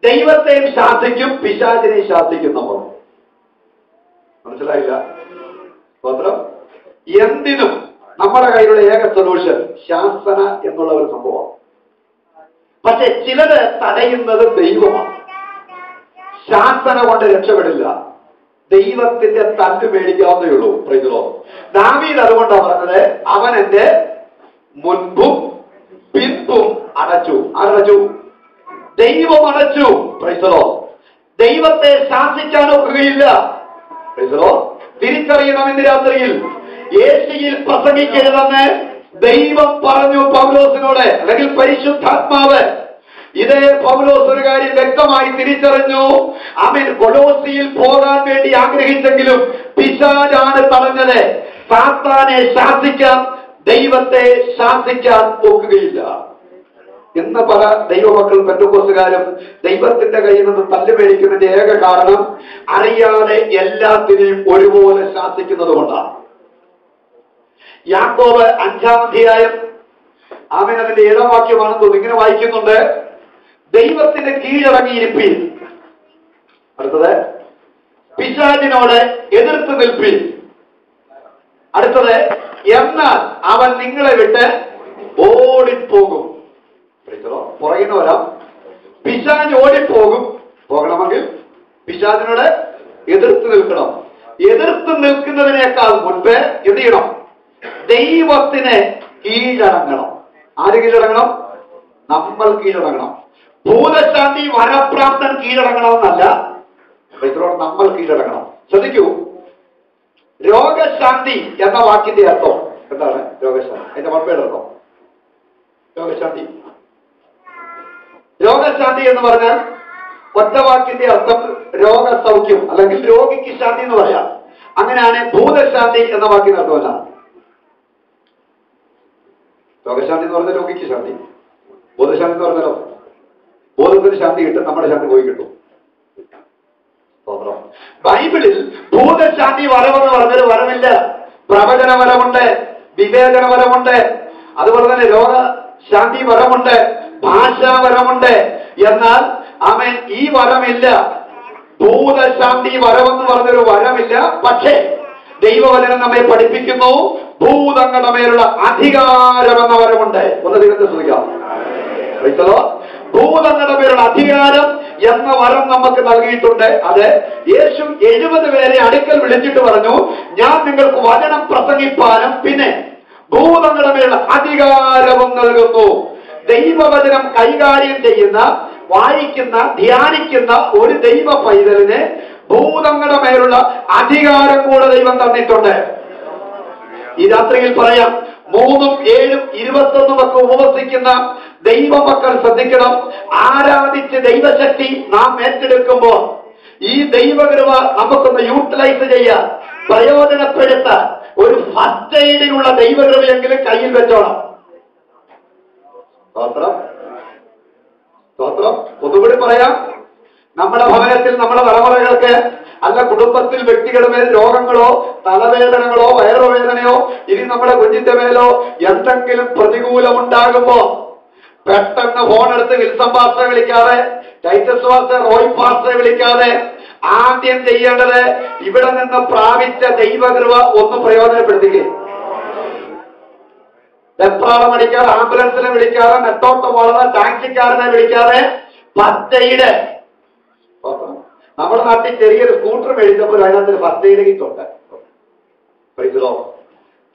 ദൈവത്തെയും ശാസിക്കും പിശാചിനെയും ശാസിക്കും. നമ്മൾ മനസ്സിലായില്ല? എന്തിനും നമ്മുടെ കയ്യിലുള്ള ഏക സൊല്യൂഷൻ ശാസന എന്നുള്ള ഒരു സംഭവം. പക്ഷെ ചിലര് തടയുന്നത് ദൈവമാണ്. ശാസന കൊണ്ട് രക്ഷപ്പെടില്ല, ദൈവത്തിന്റെ തല്ല് മേടിക്കാവുന്നേ ഉള്ളൂ. Price the Lord. ദാവീദ് അതുകൊണ്ടാണ് പറഞ്ഞത്, അവൻ എന്റെ മുൻപും പിൻപും അടച്ചു. ആരടച്ചു? ദൈവം അടച്ചു. Praise the Lord. ദൈവത്തെ ശാസിക്കാൻ ഒക്കുകയില്ല. Praise the Lord. തിരിച്ചറിയണം, ഇന്ന് രാത്രിയിൽ ഏഷ്യയിൽ പ്രസംഗിക്കരുതെന്ന് ദൈവം പറഞ്ഞു പൗലോസിനോട്, അല്ലെങ്കിൽ പരിശുദ്ധാത്മാവ് ഇതേ പൗലോസ് ഒരു കാര്യം വ്യക്തമായി തിരിച്ചറിഞ്ഞു. അവൻ കൊലോസിയിൽ പോകാൻ വേണ്ടി ആഗ്രഹിച്ചെങ്കിലും പിശാചാണ് തടഞ്ഞത്. സാത്താനെ ശാസിക്കാൻ ദൈവത്തെ ശാസിക്കാൻ ഒക്കുകയില്ല. ഇന്ന് പല ദൈവമക്കളും പെന്തക്കോസ്തുകാരും ദൈവത്തിന്റെ കയ്യിൽ നിന്ന് തല്ലുമേടിക്കുന്നതിന്റെ ഏക കാരണം അറിയാതെ എല്ലാത്തിനെയും ഒരുപോലെ ശാസിക്കുന്നത് കൊണ്ടാണ്. യാക്കോബ് 5-ാം അധ്യായം അതിന്റെ 7-ാം വാക്യമാണെന്ന് തോന്നുന്നു. ഇങ്ങനെ വായിക്കുന്നുണ്ട്, ദൈവത്തിന് കീഴടങ്ങിയിരിപ്പീൻ. അടുത്തത്, പിശാചിനോട് എതിർത്ത് നിൽപ്പീൻ. അടുത്തത്, എന്നാൽ അവൻ നിങ്ങളെ വിട്ട് ഓടിപ്പോകും. പുറകിന് വരാം. പിശാച് ഓടിപ്പോകും. പോകണമെങ്കിൽ പിശാചിനോട് എതിർത്ത് നിൽക്കണം. എതിർത്ത് നിൽക്കുന്നതിനേക്കാൾ മുൻപ് എന്ത് ചെയ്യണം? ദൈവത്തിന് കീഴടങ്ങണം. ആര് കീഴടങ്ങണം? നമ്മൾ കീഴടങ്ങണം. ഭൂതശാന്തി വരപ്രാപ്തൻ കീഴടങ്ങണമെന്നല്ല, നമ്മൾ കീഴടങ്ങണം. ശ്രദ്ധിക്കൂ, രോഗശാന്തി എന്ന വാക്കിന്റെ അർത്ഥം എന്താണ്? രോഗശാന്തി അതിന്റെ മറുപടിയുടെ അർത്ഥം രോഗശാന്തി. രോഗശാന്തി എന്ന് പറഞ്ഞാൽ ഒറ്റവാക്കിന്റെ അർത്ഥം രോഗസൗഖ്യം അല്ലെങ്കിൽ രോഗിക്ക് ശാന്തി എന്ന് പറയാം. അങ്ങനെയാണ് ഭൂതശാന്തി എന്ന വാക്കിന്റെ അർത്ഥമല്ല. രോഗശാന്തി എന്ന് പറഞ്ഞാൽ രോഗിക്ക് ശാന്തി. ബോധശാന്തി എന്ന് പറഞ്ഞാലോ ബോധത്തിന് ശാന്തി കിട്ടും, നമ്മുടെ ശാന്തി പോയി കിട്ടും. ബൈബിളിൽ ഭൂതശാന്തി വരവെന്ന് പറഞ്ഞൊരു വരമില്ല. പ്രവചന വരമുണ്ട്, വിവേചന വരമുണ്ട്, അതുപോലെ തന്നെ രോഗശാന്തി വരമുണ്ട്, ഭാഷാവരമുണ്ട്. എന്നാൽ അവൻ ഈ വരമില്ല. ഭൂതശാന്തി വരമെന്ന് പറഞ്ഞൊരു വരമില്ല. പക്ഷേ ദൈവവചനം നമ്മെ പഠിപ്പിക്കുന്നു, ഭൂതങ്ങളുടെ മേലുള്ള അധികാരം എന്ന വരമുണ്ട്. ഒന്ന് ദൈവത്തെ ശ്രദ്ധിക്കാം. ഭൂതങ്ങളുടെ മേലുള്ള അധികാരം എന്ന വരം നമുക്ക് നൽകിയിട്ടുണ്ട്. അത് യേശു 70 പേരെ അടുക്കൽ വിളിച്ചിട്ട് പറഞ്ഞു, ഞാൻ നിങ്ങൾക്ക് വചനം പ്രസംഗിപ്പാനും പിന്നെ ഭൂതങ്ങളുടെ മേലുള്ള അധികാരവും നൽകുന്നു. ദൈവവചനം കൈകാര്യം ചെയ്യുന്ന, വായിക്കുന്ന, ധ്യാനിക്കുന്ന ഒരു ദൈവ പൈതലിന് ഭൂതങ്ങളുടെ മേലുള്ള അധികാരം കൂടെ ദൈവം തന്നിട്ടുണ്ട്. ഈ രാത്രിയിൽ പറയാം, 3, 7, 21 ഒക്കെ ഉപവസിക്കുന്ന ദൈവമക്കൾ ശ്രദ്ധിക്കണം. ആരാധിച്ച് ദൈവശക്തി നാം ഏറ്റെടുക്കുമ്പോൾ ഈ ദൈവകൃപ നമുക്കൊന്ന് യൂട്ടിലൈസ് ചെയ്യാൻ, പ്രയോജനപ്പെടുത്താൻ ഒരു ഫസ്റ്റ് എയ്ഡിനുള്ള ദൈവകൃപയെങ്കിലും കയ്യിൽ വെച്ചോണം. സ്തോത്രം, സ്തോത്രം. ഒന്നുകൂടി പറയാം, നമ്മുടെ ഭവനത്തിൽ, നമ്മുടെ തലമുറകൾക്ക് അല്ല കുടുംബത്തിൽ വ്യക്തികളുടെ മേൽ രോഗങ്ങളോ തലവേദനകളോ വയറുവേദനയോ ഇനി നമ്മുടെ കുഞ്ഞിന്റെ മേലോ എന്തെങ്കിലും പ്രതികൂലമുണ്ടാകുമ്പോ പെട്ടെന്ന് ഫോണെടുത്ത് വിൽസം പാസ്റ്ററെ വിളിക്കാതെ, ടൈറ്റസ് പാസ്റ്റർ, റോയ് പാസ്റ്ററെ വിളിക്കാതെ ആദ്യം ചെയ്യേണ്ടത് ഇവിടെ നിന്ന് പ്രാപിച്ച ദൈവകൃപ ഒന്ന് പ്രയോജനപ്പെടുത്തുക. വെപ്രാളം അടിക്കാതെ, ആംബുലൻസിനെ വിളിക്കാതെ, നെട്ടോട്ടം വളർന്ന ടാക്സിക്കാരനെ വിളിക്കാതെ ഫസ്റ്റ് എയ്ഡ്. നമ്മുടെ നാട്ടിൽ ചെറിയൊരു സ്കൂട്ടർ മേടിച്ചപ്പോൾ അതിനകത്ത് ഫസ്റ്റ് എയ്ഡ് കിട്ടുണ്ട്.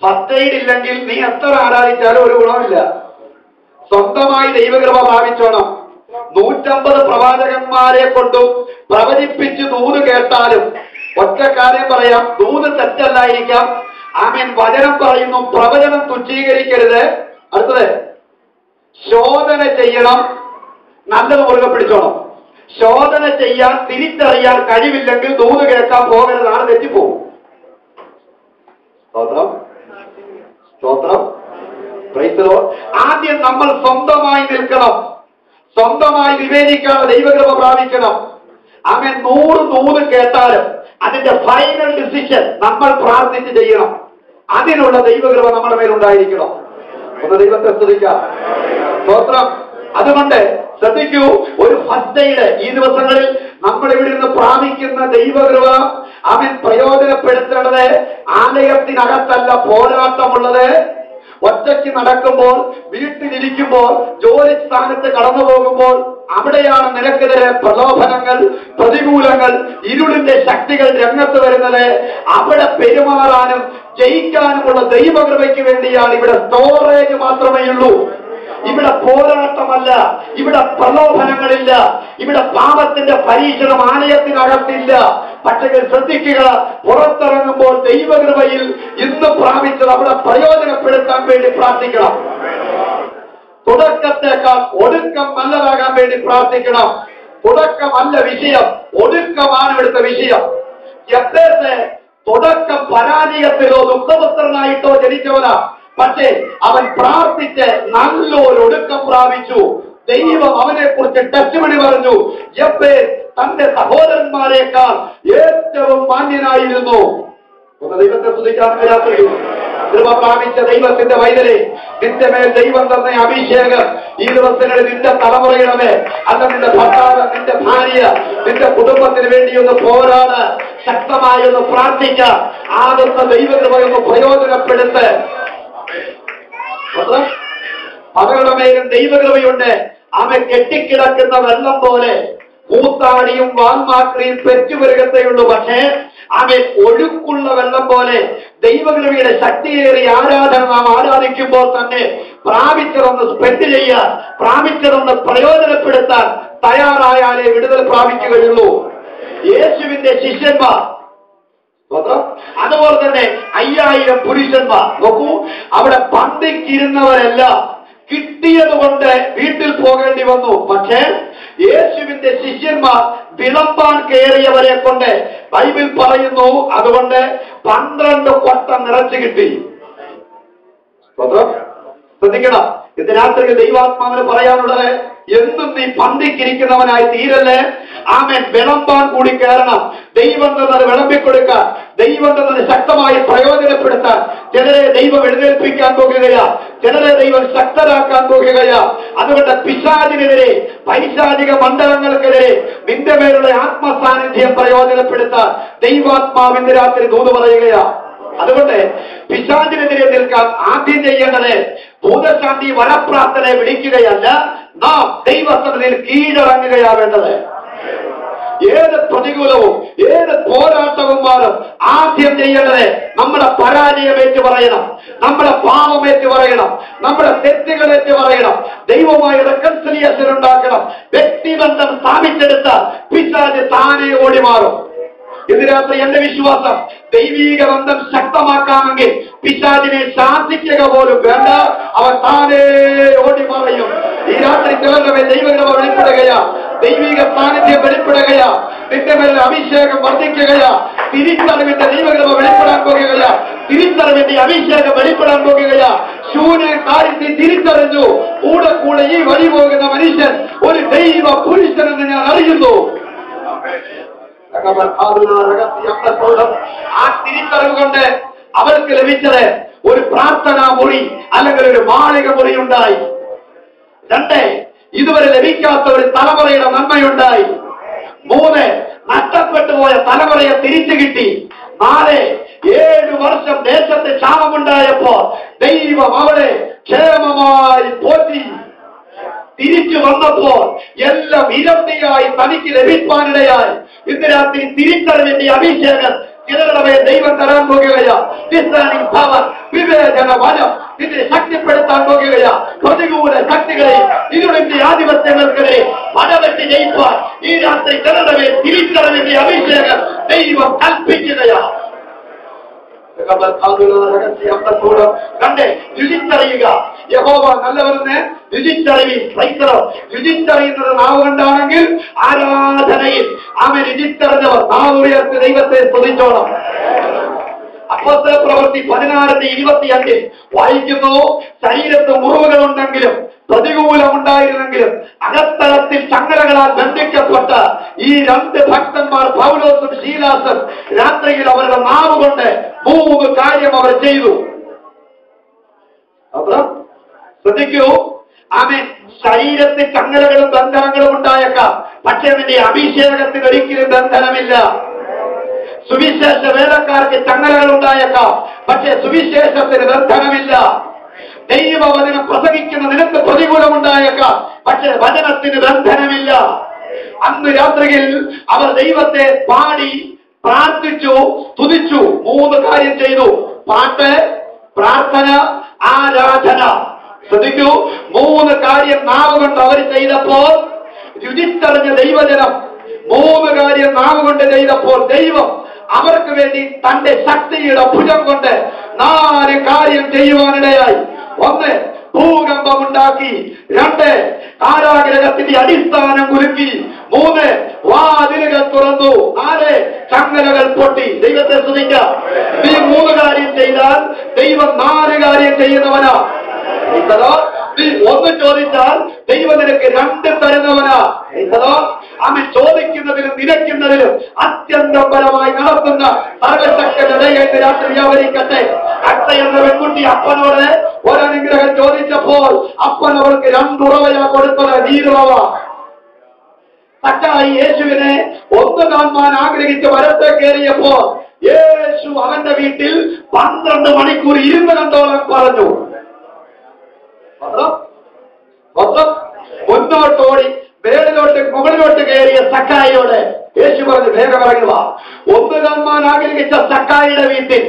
ഫസ്റ്റ് എയ്ഡ് ഇല്ലെങ്കിൽ നീ എത്ര ആരാധിച്ചാലും ഒരു ഗുണമില്ല. സ്വന്തമായി ദൈവകൃപ പ്രാപിച്ചോണം. 150 പ്രവാചകന്മാരെ കൊണ്ടും പ്രവചിപ്പിച്ച് ദൂത് കേട്ടാലും ഒറ്റ കാര്യം പറയാം, ദൂത് തെറ്റല്ലായിരിക്കാം. ആമേൻ. വചനം പറയുന്നു, പ്രവചനം തുച്ഛീകരിക്കരുത്. അടുത്തത്, ശോധന ചെയ്യണം. നല്ലത് മുറുകെ പിടിച്ചോണം. ശോധന ചെയ്യാൻ, തിരിച്ചറിയാൻ കഴിവില്ലെങ്കിൽ ദൂത് കേൾക്കാൻ പോകരുതാണ്, തെറ്റിപ്പോകും. സ്തോത്രം, സ്തോത്രം. ആദ്യം നമ്മൾ സ്വന്തമായി നിൽക്കണം, സ്വന്തമായി വിവേചിക്കാതെ ദൈവകൃപ പ്രാപിക്കണം. ആമേൻ. 100 ദൂത് കേട്ടാലും അതിന്റെ ഫൈനൽ ഡിസിഷൻ നമ്മൾ പ്രാർത്ഥിച്ച് ചെയ്യണം. അതിനുള്ള ദൈവകൃപ നമ്മുടെ മേലുണ്ടായിരിക്കണം. ഒന്ന് ദൈവത്തെ സ്തുതിക്കാം. സ്തോത്രം. അതുകൊണ്ട് ശ്രദ്ധിക്കൂ, ഒരു ഫസ്റ്റ് എയ്ഡ് ഈ ദിവസങ്ങളിൽ നമ്മൾ ഇവിടെ നിന്ന് പ്രാപിക്കുന്ന ദൈവകൃപ അവൻ പ്രയോജനപ്പെടുത്തേണ്ടത് ആലയത്തിനകത്തല്ല പോരാട്ടമുള്ളത്. ഒറ്റയ്ക്ക് നടക്കുമ്പോൾ, വീട്ടിലിരിക്കുമ്പോൾ, ജോലി സ്ഥാനത്ത് കടന്നു പോകുമ്പോൾ അവിടെയാണ് നിനക്കെതിരെ പ്രലോഭനങ്ങൾ, പ്രതികൂലങ്ങൾ, ഇരുളിന്റെ ശക്തികൾ രംഗത്ത് വരുന്നത്. അവിടെ പെരുമാറാനും ജയിക്കാനുമുള്ള ദൈവകൃപയ്ക്ക് വേണ്ടിയാണ്. ഇവിടെ സ്റ്റോറേജ് മാത്രമേ ഉള്ളൂ. ഇവിടെ പോരാട്ടമല്ല, ഇവിടെ പ്രലോഭനങ്ങളില്ല, ഇവിടെ പാപത്തിന്റെ പരീക്ഷണം ആലയത്തിനകത്തില്ല. പക്ഷേ ശ്രദ്ധിക്കുക, പുറത്തിറങ്ങുമ്പോൾ ദൈവകൃപയിൽ ഇന്ന് പ്രാപിച്ചത് അവിടെ പ്രയോജനപ്പെടുത്താൻ വേണ്ടി പ്രാർത്ഥിക്കണം. തുടക്കത്തേക്കാൾ ഒടുക്കം നല്ലതാകാൻ വേണ്ടി പ്രാർത്ഥിക്കണം. തുടക്കമല്ല വിഷയം, ഒടുക്കമാണ് ഇവിടുത്തെ വിഷയം. യബ്ബേസ് തുടക്കം പരാജയത്തിലോ ദുഃഖപുത്രനായിട്ടോ ജനിച്ചവനാ. പക്ഷേ അവൻ പ്രാർത്ഥിച്ച് നല്ലൊരു ഒടുക്കം പ്രാപിച്ചു. ദൈവം അവനെ കുറിച്ച് ടെസ്റ്റിമണി പറഞ്ഞു. യബ്ബേസ് തന്റെ സഹോദരന്മാരെക്കാൾ ഏറ്റവും മാന്യനായിരുന്നു. ദൈവത്തെ സ്തുതിക്കാൻ രാത്രി കൃപ പ്രാപിച്ച ദൈവത്തിന്റെ വൈതലെ, നിന്റെ മേൽ ദൈവം തന്ന അഭിഷേകം ഈ ദിവസങ്ങളിൽ നിന്റെ തലമുറയുടെ മേൽ, അല്ല നിന്റെ ഭർത്താവ്, നിന്റെ ഭാര്യ, നിന്റെ കുടുംബത്തിന് വേണ്ടി ഒന്ന് പോരാട്, ശക്തമായി ഒന്ന് പ്രാർത്ഥിക്ക. ആകുന്ന ദൈവകൃപയൊന്ന് പ്രയോജനപ്പെടുത്ത്. അവരുടെ മേലും ദൈവകൃപയുണ്ട്. അവൻ കെട്ടിക്കിടക്കുന്ന വെള്ളം പോലെ കൂത്താടിയും വാൽമാക്രിയും പെറ്റുപെരുകത്തേയുള്ളൂ. പക്ഷേ അവൻ ഒഴുക്കുള്ള വെള്ളം പോലെ ദൈവകൃപയുടെ ശക്തിയേറിയ ആരാധന നാം ആരാധിക്കുമ്പോൾ തന്നെ പ്രാപിച്ചതൊന്ന് സ്പെൻഡ് ചെയ്യാൻ, പ്രാപിച്ചതൊന്ന് പ്രയോജനപ്പെടുത്താൻ തയ്യാറായാലേ വിടുതൽ പ്രാപിക്കുകയുള്ളൂ. യേശുവിന്റെ ശിഷ്യന്മാർ, അതുപോലെ തന്നെ 5000 പുരുഷന്മാർ, നോക്കൂ, അവിടെ പന്തിക്കിരുന്നവരെല്ലാം കിട്ടിയതുകൊണ്ട് വീട്ടിൽ പോകേണ്ടി വന്നു. പക്ഷേ യേശുവിന്റെ ശിഷ്യന്മാർ വിളമ്പാൻ കയറിയവരെ കൊണ്ട് ബൈബിൾ പറയുന്നു, അതുകൊണ്ട് 12 കൊട്ട നിറച്ചു കിട്ടി. ശ്രദ്ധിക്കണം, ഇത് രാത്രി ദൈവാത്മാവിന് പറയാനുള്ളത്, എന്നും നീ പന്തിക്കിരിക്കുന്നവനായി തീരല്ലേ. ആമേൻ. വിളമ്പാൻ കൂടി കയറണം. ദൈവം തന്നത് വിളമ്പിക്കൊടുക്കാൻ, ദൈവം തന്നത് ശക്തമായി പ്രയോജനപ്പെടുത്താൻ. ചിലരെ ദൈവം എഴുന്നേൽപ്പിക്കാൻ പോകുകയാ, ചിലരെ ദൈവം ശക്തരാക്കാൻ പോകുകയാ. അതുകൊണ്ട് പിശാചിനെതിരെ, പൈശാചിക മണ്ഡലങ്ങൾക്കെതിരെ നിന്റെ മേലുള്ള ആത്മസാന്നിധ്യം പ്രയോജനപ്പെടുത്താൻ ദൈവാത്മാവിന്റെ രാത്രി ദൂത് പറയുകയാ. അതുകൊണ്ട് പിശാചിനെതിരെ നിൽക്കാൻ ആദ്യം ചെയ്യേണ്ടത് ഭൂതശാന്തി വരപ്രാർത്ഥനയെ വിളിക്കുകയല്ല, നാം ദൈവസന്നിധിയിൽ കീഴടങ്ങുകയാ വേണ്ടത്. ഏത് പ്രതികൂലവും ഏത് പോരാട്ടവും മാറും ആദ്യം ചെയ്യേണ്ടത് നമ്മുടെ പരാജയമേറ്റ് പറയണം, നമ്മുടെ പാപമേറ്റ് പറയണം, നമ്മുടെ തെറ്റുകളേറ്റ് പറയണം, ദൈവമായി റെക്കൺസിലിയേഷൻ ഉണ്ടാക്കണം. വ്യക്തിബന്ധം സ്ഥാപിച്ചെടുത്ത പിശാച് താനെ ഓടി മാറും. ഇത് രാത്രി എന്റെ വിശ്വാസം, ദൈവീക ബന്ധം ശക്തമാക്കാമെങ്കിൽ പിശാചിനെ ശാസിക്കുക പോലും വേണ്ട, അവൻ താനേ ഓടി മറയും. ഈ രാത്രി ചിലരുടെ ദൈവകൃപ വെളിപ്പെടുകയാ, ദൈവിക സാന്നിധ്യം വെളിപ്പെടുകയാ, നിന്റെ മേലെ അഭിഷേകം വർദ്ധിക്കുകയാ, തിരിച്ചറിവിന്റെ ദൈവകൃപ വെളിപ്പെടാൻ പോകുകയാ, തിരിച്ചറിവിന്റെ അഭിഷേകം വെളിപ്പെടാൻ പോകുകയാ. ശൂന്യ കാര്യത്തിൽ തിരിച്ചറിഞ്ഞു കൂടെ കൂടെ ഈ വഴി പോകുന്ന മനുഷ്യൻ ഒരു ദൈവ പുരുഷനെന്ന് ഞാൻ അറിയുന്നു. ആ തിരിച്ചറിവ് കൊണ്ട് അവർക്ക് ലഭിച്ചത് ഒരു പ്രാർത്ഥനാ മുറി അല്ലെങ്കിൽ ഒരു മാളിക മുറി ഉണ്ടായി. 2, ഇതുവരെ ലഭിക്കാത്ത ഒരു തലമുറയുടെ നന്മയുണ്ടായി. 3, നഷ്ടപ്പെട്ടു പോയ തലമുറയെ തിരിച്ചു കിട്ടി. 4, 7 വർഷം ദേശത്ത് ക്ഷാമമുണ്ടായപ്പോൾ ദൈവം അവളെ ക്ഷേമമായി പോറ്റി. തിരിച്ചു വന്നപ്പോൾ എല്ലാം ഇരട്ടിയായി തനിക്ക് ലഭിക്കാനിടയായി. ഇന്ന് രാത്രി തിരിച്ചറിവിന്റെ അഭിഷേകം ചിലരുടെ മേൽ ദൈവം തരാൻ പോകുകയാ. ഡിസേണിംഗ് പവർ, വിവേചന വനം ഇതിനെ ശക്തിപ്പെടുത്താൻ പോകുകയാ. പ്രതികൂല ശക്തികളെ, ഇരുളിന്റെ ആധിപത്യങ്ങൾക്കെതിരെ പടവെട്ടി ജയിപ്പാൻ ഈ രാത്രി ചിലരുടെ മേൽ തിരിച്ചറിവിന്റെ അഭിഷേകം ദൈവം കൽപ്പിക്കുകയാ. കണ്ടേ, രുചിച്ചറിയുക, യഹോവ നല്ലവരെന്ന് രുചിച്ചറിയുന്നത് നാവ് കൊണ്ടാണെങ്കിൽ ആരാധനയിൽ അവൻ രുചിച്ചറിഞ്ഞവർ നാവ് ഉയർത്തി ദൈവത്തെ സ്തുതിച്ചോണം. അപ്പോസ്തല പ്രവൃത്തി 16:25 വായിക്കുന്നു, ശരീരത്ത് മുറിവുകളുണ്ടെങ്കിലും പ്രതികൂലമുണ്ടായിരുന്നെങ്കിലും അകത്തളത്തിൽ ചങ്ങലകളാൽ ബന്ധിക്കപ്പെട്ട ഈ 2 ഭക്തന്മാർ പൗലോസും ശീലാസും രാത്രിയിൽ അവരുടെ നാവ് കൊണ്ട് 3 കാര്യം അവർ ചെയ്തു. ശ്രദ്ധിക്കൂ, ആമേൻ. ശരീരത്തിൽ ചങ്ങലകളും ബന്ധനങ്ങളും ഉണ്ടായേക്കാം, പക്ഷേ അതിന്റെ അഭിഷേകത്തിന് ഒരിക്കലും ബന്ധനമില്ല. സുവിശേഷ വേലക്കാർക്ക് ചങ്ങലകൾ ഉണ്ടായേക്കാം, പക്ഷേ സുവിശേഷത്തിന് ബന്ധനമില്ല. ദൈവവചനം പ്രസംഗിക്കുന്ന നിനക്ക് പ്രതികൂലമുണ്ടായേക്കാം, പക്ഷേ വചനത്തിന് ബന്ധനമില്ല. അന്ന് രാത്രിയിൽ അവർ ദൈവത്തെ പാടി പ്രാർത്ഥിച്ചു, സ്തുതിച്ചു. 3 കാര്യം ചെയ്തു: പാട്ട്, പ്രാർത്ഥന, ആരാധന. ശ്രദ്ധിക്കൂ, 3 കാര്യം നാവ് കൊണ്ട് അവർ ചെയ്തപ്പോൾ രുചിച്ചറിഞ്ഞ ദൈവജനം 3 കാര്യം നാവ് കൊണ്ട് ചെയ്തപ്പോൾ ദൈവം അവർക്ക് വേണ്ടി തന്റെ ശക്തിയുടെ ഭുജം കൊണ്ട് 4 കാര്യം ചെയ്യുവാനിടയായി. 1, ഭൂകമ്പമുണ്ടാക്കി. 2, കാരാഗ്രഹത്തിന്റെ അടിസ്ഥാനം കുലുക്കി. 3, വാതിലുകൾ തുറന്നു. 4, ചങ്ങലകൾ പൊട്ടി. ദൈവത്തെ സ്തുതിക്കാം. ഈ 3 കാര്യം ചെയ്താൽ ദൈവം 4 കാര്യം ചെയ്യുന്നവനാ. നീ 1 ചോദിച്ചാൽ ദൈവം നിനക്ക് 2 തരുന്നവനാ. അവൻ ചോദിക്കുന്നതിലും നിലയ്ക്കുന്നതിലും അത്യന്തം പരമായി നടത്തുന്ന സർവശക്തന്റെ രാത്രി വ്യാപരിക്കട്ടെ. അട്ട എന്ന പെൺകുട്ടി അപ്പനോട് ഒരനുഗ്രഹം ചോദിച്ചപ്പോൾ അപ്പൻ അവർക്ക് 2 ഉറവയാ കൊടുത്തത്. നീരുറവ. സക്കായി യേശുവിനെ 1 കാണുവാൻ ആഗ്രഹിച്ച് വരത്തെ കയറിയപ്പോൾ യേശു അവന്റെ വീട്ടിൽ 12 മണിക്കൂർ ഇരുന്ന് കണ്ടോളം പറഞ്ഞു. മുന്നോട്ടോടി മുകളിലോട്ട് കയറിയ സക്കായിയോട് യേശു പറഞ്ഞു, വേഗം ഇറങ്ങുക. 1 കാണുവാൻ ആഗ്രഹിച്ച സക്കായിയുടെ വീട്ടിൽ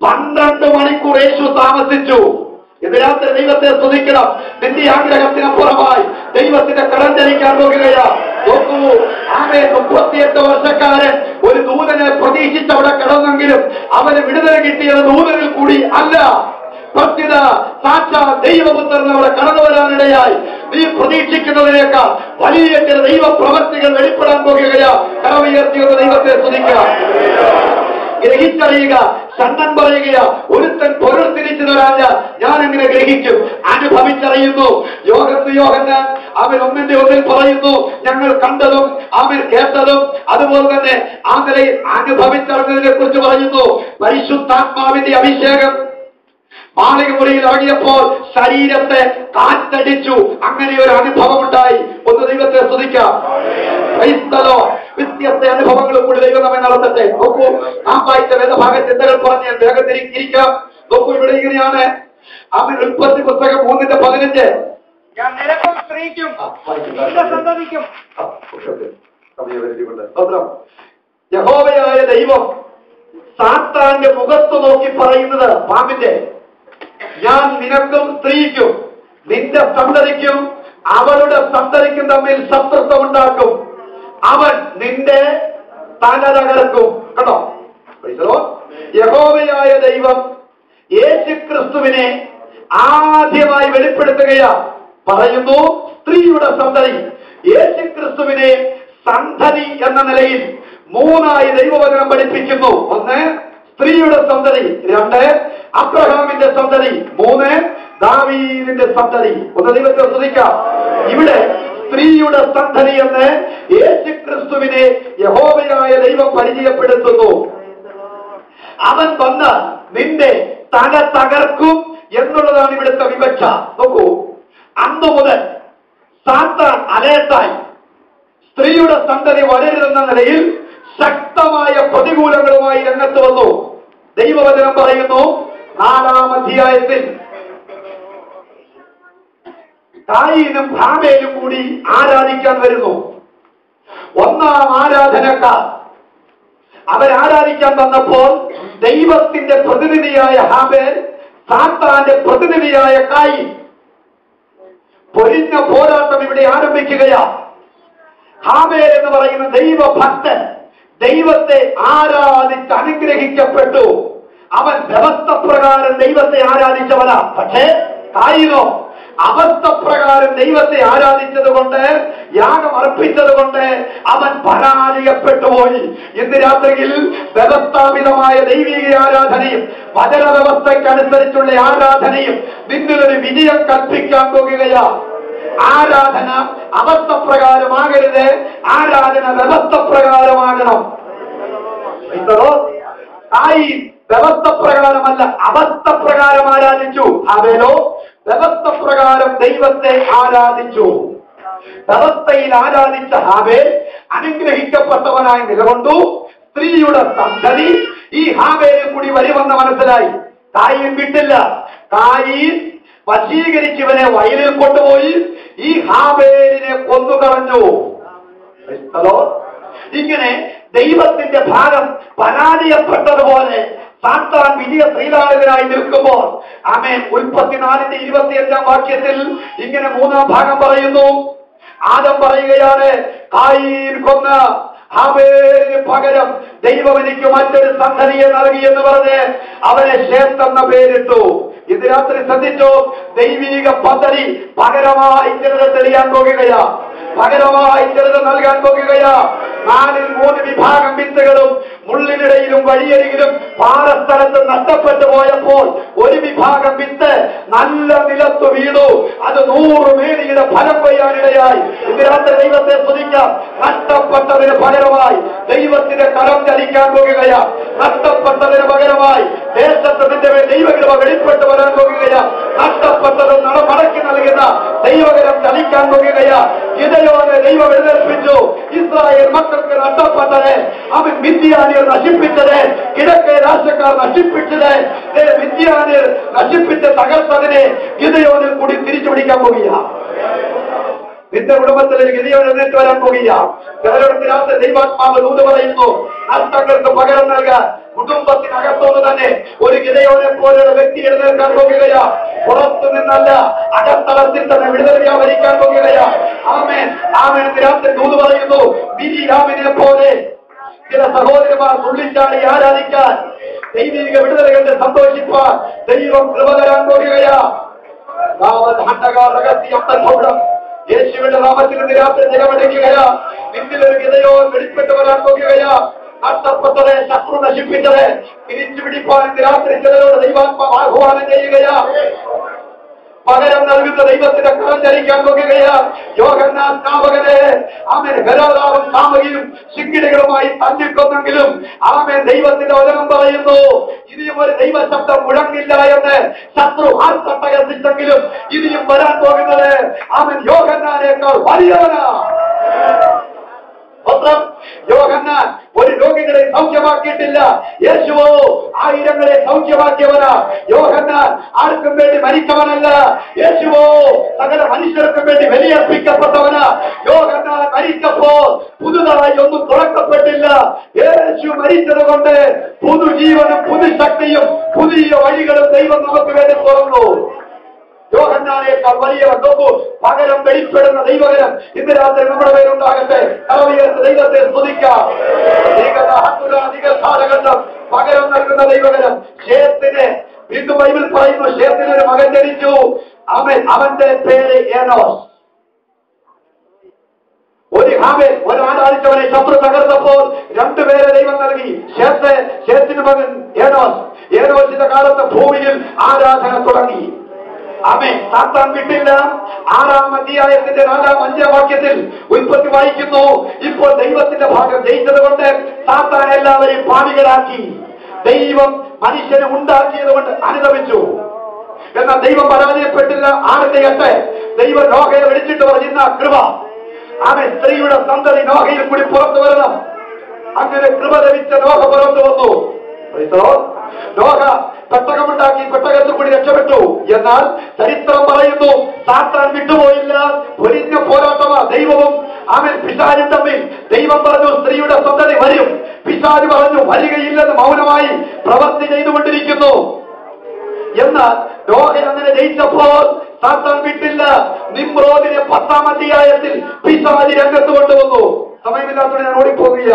12 മണിക്കൂർ യേശു താമസിച്ചു. ഇത് രാത്രി ദൈവത്തെ സ്തുതിക്കണം. നിന്റെ ആഗ്രഹത്തിനപ്പുറമായി ദൈവത്തിന്റെ കടം ചലിക്കാൻ പോകുകയാ. നോക്കൂ, ആമേ 38 വർഷക്കാരൻ ഒരു ദൂതനെ പ്രതീക്ഷിച്ചവിടെ കിടന്നെങ്കിലും അവന് വിടുതല കിട്ടിയത് ദൂതനിൽ കൂടി അല്ല, പ്രത്യുത സാക്ഷാ ദൈവപുത്രൻ അവിടെ കടന്നു വരാനിടയായി. നീ പ്രതീക്ഷിക്കുന്നതിനേക്കാൾ വലിയ ചില ദൈവ പ്രവർത്തികൾ വെളിപ്പെടാൻ പോകുകയാ. കരമുയർത്തിയുള്ള ദൈവത്തെ സ്തുതിക്കുക. ഗ്രഹിച്ചറിയുക. സണ്ണൻ പറയുക, ഒരുത്തൻ പൊരുൾ തിരിച്ചു തരാഞ്ഞ ഞാൻ എങ്ങനെ ഗ്രഹിക്കും? അനുഭവിച്ചറിയുന്നു. യോഹന്നാൻ അവൻ 1:1 പറയുന്നു, ഞങ്ങൾ കണ്ടതും അവൻ കേട്ടതും അതുപോലെ തന്നെ ആ നിലയിൽ അനുഭവിച്ചറിഞ്ഞതിനെ കുറിച്ച് പറയുന്നു. പരിശുദ്ധാത്മാവിന്റെ അഭിഷേകം മാളിക മുറിയിൽ ഇറങ്ങിയപ്പോൾ ശരീരത്തെ കാറ്റടിച്ചു. അങ്ങനെ ഒരു അനുഭവം ഉണ്ടായി. ഒന്ന് ദൈവത്തെ സ്തുതിക്കാം. വ്യത്യസ്ത അനുഭവങ്ങളും കൂടി ദൈവം നമ്മെ നടത്തട്ടെ. നോക്കൂ, നാം വായിച്ച വേദഭാഗ ചിന്തകൾ പറഞ്ഞ് വേഗം തിരിക്കാം. നോക്കൂ, ഇവിടെ ഇങ്ങനെയാണ്. അവൻ ഉൽപ്പത്തി പുസ്തകം 3:15. ഞാൻ നിനക്കും സ്ത്രീക്കും നിന്റെ സന്തതിക്കും. യഹോവയായ ദൈവം സാത്താന്റെ മുഖത്ത് നോക്കി പറയുന്നത്, പാമ്പിന്റെ, ഞാൻ നിനക്കും സ്ത്രീക്കും നിന്റെ സന്തതിക്കും അവളുടെ സന്തതിക്കും തമ്മിൽ ശത്രുത്വം ഉണ്ടാക്കും, അവൻ നിന്റെ തല തകർക്കും. കേട്ടോ, യഹോവയായ ദൈവം യേശുക്രിസ്തുവിനെ ആദ്യമായി വെളിപ്പെടുത്തുകയാ. പറയുന്നു, സ്ത്രീയുടെ സന്തതി. യേശുക്രിസ്തുവിനെ സന്തതി എന്ന നിലയിൽ 3 ദൈവവചനം പഠിപ്പിക്കുന്നു. 1, സ്ത്രീയുടെ സന്തതി. 2, അബ്രഹാമിന്റെ സന്തതി. 3, ദാവീദിന്റെ സന്തതി. ഒന്ന് ദൈവത്തെ സ്തുതിക്കാം. ഇവിടെ സ്ത്രീയുടെ സന്തതി എന്ന് യേശുക്രിസ്തുവിനെ യഹോവയായ ദൈവം പരിചയപ്പെടുത്തുന്നു. അവൻ വന്ന് നിന്റെ തല തകർക്കും എന്നുള്ളതാണ് ഇവിടുത്തെ വിവക്ഷ. നോക്കൂ, അന്നു മുതൽ സാത്താൻ അലേർട്ടായി സ്ത്രീയുടെ സന്തതി വളരുന്ന നിലയിൽ ശക്തമായ പ്രതികൂലങ്ങളുമായി രംഗത്ത് വന്നു. ദൈവവചനം പറയുന്നു 4-ാം അധ്യായത്തിൽ കായീനും ഹാബേലും കൂടി ആരാധിക്കാൻ വരുന്നു. 1-ാം ആരാധനക്കാർ അവരാരാധിക്കാൻ വന്നപ്പോൾ ദൈവത്തിന്റെ പ്രതിനിധിയായ ഹാബേൽ സാത്താന്റെ പ്രതിനിധിയായ കായീൻ പൊരിഞ്ഞ പോരാട്ടം ഇവിടെ ആരംഭിക്കുകയാ. ഹാബേൽ എന്ന് പറയുന്ന ദൈവഭക്തൻ ദൈവത്തെ ആരാധിച്ച് അനുഗ്രഹിക്കപ്പെട്ടു. അവൻ വ്യവസ്ഥപ്രകാരം ദൈവത്തെ ആരാധിച്ചവനാ. പക്ഷേ കായീനോ അവസ്ഥപ്രകാരം ദൈവത്തെ ആരാധിച്ചത് കൊണ്ട്, യാഗം അർപ്പിച്ചത് കൊണ്ട് അവൻ പരാജയപ്പെട്ടുപോയി. ഇന്ന് രാത്രിയിൽ വ്യവസ്ഥാപിതമായ ദൈവിക ആരാധനയും വചന വ്യവസ്ഥയ്ക്കനുസരിച്ചുള്ള ആരാധനയും നിന്നിലൊരു വിജയം കൽപ്പിക്കാൻ പോകുകയാ. ആരാധന അവസ്ഥപ്രകാരമാകരുത്, ആരാധന വ്യവസ്ഥപ്രകാരമാകണം. കായീൻ വ്യവസ്ഥപ്രകാരമല്ല, അവസ്ഥപ്രകാരം ആരാധിച്ചു. ഹാബേലോ വ്യവസ്ഥപ്രകാരം ദൈവത്തെ ആരാധിച്ചു. വ്യവസ്ഥയിൽ ആരാധിച്ച ഹാബേൽ അനുഗ്രഹിക്കപ്പെട്ടവനായി നിലകൊണ്ടു. സ്ത്രീയുടെ സന്തതി ഈ ഹാബേലും കൂടി വരുമെന്ന് മനസ്സിലായി. കായീൻ വിട്ടില്ല. കായീൻ വശീകരിച്ച് ഇവനെ വയലിൽ കൊണ്ടുപോയി ഈ ഹാബേലിനെ കൊന്നുകളഞ്ഞു. ഇങ്ങനെ ദൈവത്തിന്റെ ഭാഗം പരാജയപ്പെട്ടതുപോലെ സാത്താൻ വിജയ ശ്രീലാളിതനായി നിൽക്കുമ്പോൾ, ആമേൻ, ഉൽപ്പത്തി 4:25 വാക്യത്തിൽ ഇങ്ങനെ 3-ാം ഭാഗം പറയുന്നു, ആദം പറയുകയാണ്, കായീൻ കൊന്ന ഹാബേലിന് പകരം ദൈവം എനിക്ക് മറ്റൊരു സന്തതിയെ നൽകി എന്ന് പറഞ്ഞ് അവനെ ശേത്ത് എന്ന പേരിട്ടു. ഇത് രാത്രി ശ്രദ്ധിച്ചു, ദൈവീക പദ്ധതി പകരമായി ചിലത് തെളിയാൻ പോകുകയാ, പകരമായി ചിലത് നൽകാൻ പോകുകയാ. 4-3 വിഭാഗം വിത്തുകളും മുള്ളിനിടയിലും വഴിയരികിലും പാറസ്ഥലത്ത് നഷ്ടപ്പെട്ടു പോയപ്പോൾ ഒരു വിഭാഗം വിത്ത് നല്ല നിലത്ത് വീണു. അത് 100 മേനിയുടെ ഫലം കൊയ്യാനിടയായി. ഇന്ന് രാത്രി ദൈവത്തെ സ്തുതിക്കാം. നഷ്ടപ്പെട്ടതിന് പകരമായി ദൈവത്തിന്റെ കരം ചലിക്കാൻ പോകുകയാ. നഷ്ടപ്പെട്ടതിന് പകരമായി ദേശത്ത് നിന്റെ ദൈവകൃപ വെളിപ്പെട്ട് വരാൻ പോകുകയാ. നഷ്ടപ്പെട്ടത് മടക്കി നൽകുന്ന ദൈവകരം ചലിക്കാൻ പോകുകയാ. ഗിദെയോനെ ദൈവം എഴുന്നേൽപ്പിച്ചു. ഇസ്രായേൽ മക്കൾക്ക് നഷ്ടപ്പെട്ടത് അവൻ മിദ്യാനിയർ നശിപ്പിച്ചത്, കിഴക്കേ രാഷ്ട്രക്കാർ നശിപ്പിച്ചത്, മിദ്യാനിയർ നശിപ്പിച്ച് തകർത്തതിനെ ഗിദെയോനിൽ കൂടി തിരിച്ചു പിടിക്കാൻ പോകുകയാ. നിന്റെ കുടുംബത്തിൽ ഒരു ഗിദെയോൻ എഴുന്നേറ്റ് വരാൻ പോകുകയാ. ചിലരുടെ ദൈവാത്മാവ് ദൂത് പറയുന്നു, നഷ്ടങ്ങൾക്ക് പകരം നൽകാൻ കുടുംബത്തിനകത്തോട് തന്നെ ഒരു ഗിദെയോനെ പോലെയുള്ള വ്യക്തി എഴുന്നേൽക്കാൻ പോകുകയാ. പുറത്തു നിന്നല്ല, അകത്തളത്തിൽ തന്നെ വിടുതൽ വ്യാപരിക്കാൻ പോകുകയാ. ആമേൻ, ആമേൻ. രാത്രി ദൂത് പറയുന്നു, മിരിയാമിനെ പോലെ ചില സഹോദരന്മാർ തുള്ളിച്ചാടി ആരാധിക്കാൻ, ദൈവിക വിടുതൽ കണ്ട് സന്തോഷിപ്പാൻ ദൈവം കൃപ തരാൻ പോകുകയാ. യേശുവിന്റെ നാമത്തിൽ ഇന്ന് രാത്രി ജലമടയ്ക്കുകയാ. നിന്നിലൊരു ഗിദെയോൻ വെളിപ്പെട്ട് വരാൻ പോകുകയാ. നഷ്ടപ്പെട്ടത്, ശത്രു നശിപ്പിച്ചത് തിരിച്ചു പിടിപ്പാൻ ഇന്ന് രാത്രി ചിലരോട് ദൈവാത്മാവ് ആഹ്വാനം ചെയ്യുകയാ. പകരം നൽകുന്ന ദൈവത്തിന്റെ കരം ചലിക്കാൻ പോകുകയാ. യോഹന്നാൻ സ്നാപകനെ ആമേൻ ഹെരോദാവും കാമുകിയും ശിങ്കിടികളുമായി തല്ലിക്കൊന്നെങ്കിലും ആമേൻ ദൈവത്തിന്റെ വചനം പറയുന്നു, ഇനിയും ഒരു ദൈവശബ്ദം മുഴങ്ങില്ല എന്ന് ശത്രു ആർത്തട്ടകസിച്ചെങ്കിലും ഇനിയും വരാൻ പോകുന്നത് ആമേൻ യോഹന്നാനേക്കാൾ വലിയവനാ. യോഹന്നാൻ ഒരു രോഗികളെ സൗഖ്യമാക്കിയിട്ടില്ല, യേശുവോ ആയിരങ്ങളെ സൗഖ്യമാക്കിയവനാ. യോഹന്നാൻ ആർക്കും വേണ്ടി മരിച്ചവനല്ല, യേശുവോ സകല മനുഷ്യർക്കും വേണ്ടി ബലിയർപ്പിക്കപ്പെട്ടവനാ. യോഹന്നാൻ മരിച്ചപ്പോൾ പുതുതായി ഒന്നും തുറക്കപ്പെട്ടില്ല. യേശു മരിച്ചത് കൊണ്ട് പുതുജീവനും പുതുശക്തിയും പുതിയ വഴികളും ദൈവം നമുക്ക് വേണ്ടി തുറന്നു. യോഹന്നാനേക്കാൾ വലിയവൻ നോക്കൂ. പകരം വെളിപ്പെടുന്ന ദൈവകരം ഇന്ന് രാത്രി നമ്മുടെ പേരുണ്ടാകട്ടെ. കർമ്മീകരണ ദൈവത്തെ സ്തുതിക്കാം. കാലഘട്ടം പകരം നൽകുന്ന ദൈവകരം. ഷേത്തിന് വീണ്ടും ബൈബിൾ പറയുന്നു, ഷേത്തിന് ഒരു മകൻ ജനിച്ചു. അവന്റെ പേര് ഏനോസ്. ഒരു ഹാബേൽ ഒരു ആരാധിച്ചവനെ ശത്രു തകർത്തപ്പോൾ 2 പേരെ ദൈവം നൽകി. ഷേത്തിന് മകൻ ഏനോസ്. ഏനോസിന്റെ കാലത്ത് ഭൂമിയിൽ ആരാധന തുടങ്ങി. ആമേൻ. സാത്താൻ വിട്ടില്ല. 6-ാം അധ്യായത്തിന്റെ 4-5 വാക്യത്തിൽ ഉൽപ്പത്തി വായിക്കുന്നു, ഇപ്പോൾ ദൈവത്തിന്റെ ഭാഗം ജയിച്ചത് കൊണ്ട് സാത്താൻ എല്ലാവരെയും പാപികളാക്കി. ദൈവം മനുഷ്യനെ ഉണ്ടാക്കിയത് കൊണ്ട് അനുദപിച്ചു. എന്നാൽ ദൈവം പരാജയപ്പെട്ടില്ല. 6:8 ദൈവം നോഹയെ വിളിച്ചിട്ട് പറഞ്ഞിരുന്ന കൃപ, ആമേൻ, സ്ത്രീയുടെ സന്തതി നോഹയിൽ കൂടി പുറത്തു വരണം. അങ്ങനെ കൃപ ലഭിച്ച നോഹ പുറത്തു വന്നു. നോഹ പെട്ടകമുണ്ടാക്കി പെട്ടകത്തിൽ കൂടി രക്ഷപ്പെട്ടു. എന്നാൽ ചരിത്രം പറയുന്നു, സാത്താൻ വിട്ടുപോയില്ല. പൊരിഞ്ഞ പോരാട്ടമാ ദൈവവും അവൻ പിശാചും തമ്മിൽ. ദൈവം പറഞ്ഞു സ്ത്രീയുടെ സന്തതി വരും, പിശാച് പറഞ്ഞു വരികയില്ലെന്ന് മൗനമായി പ്രവൃത്തി ചെയ്തുകൊണ്ടിരിക്കുന്നു. എന്നാൽ നോഹ അങ്ങനെ ജയിച്ചപ്പോൾ സാത്താൻ വിട്ടില്ല. നിമ്രോദിനെ 10-ാം അധ്യായത്തിൽ പിശാച് രംഗത്ത് കൊണ്ടുവന്നു. സമയമില്ലാത്തതുകൊണ്ട് ഞാൻ ഓടിപ്പോകുക.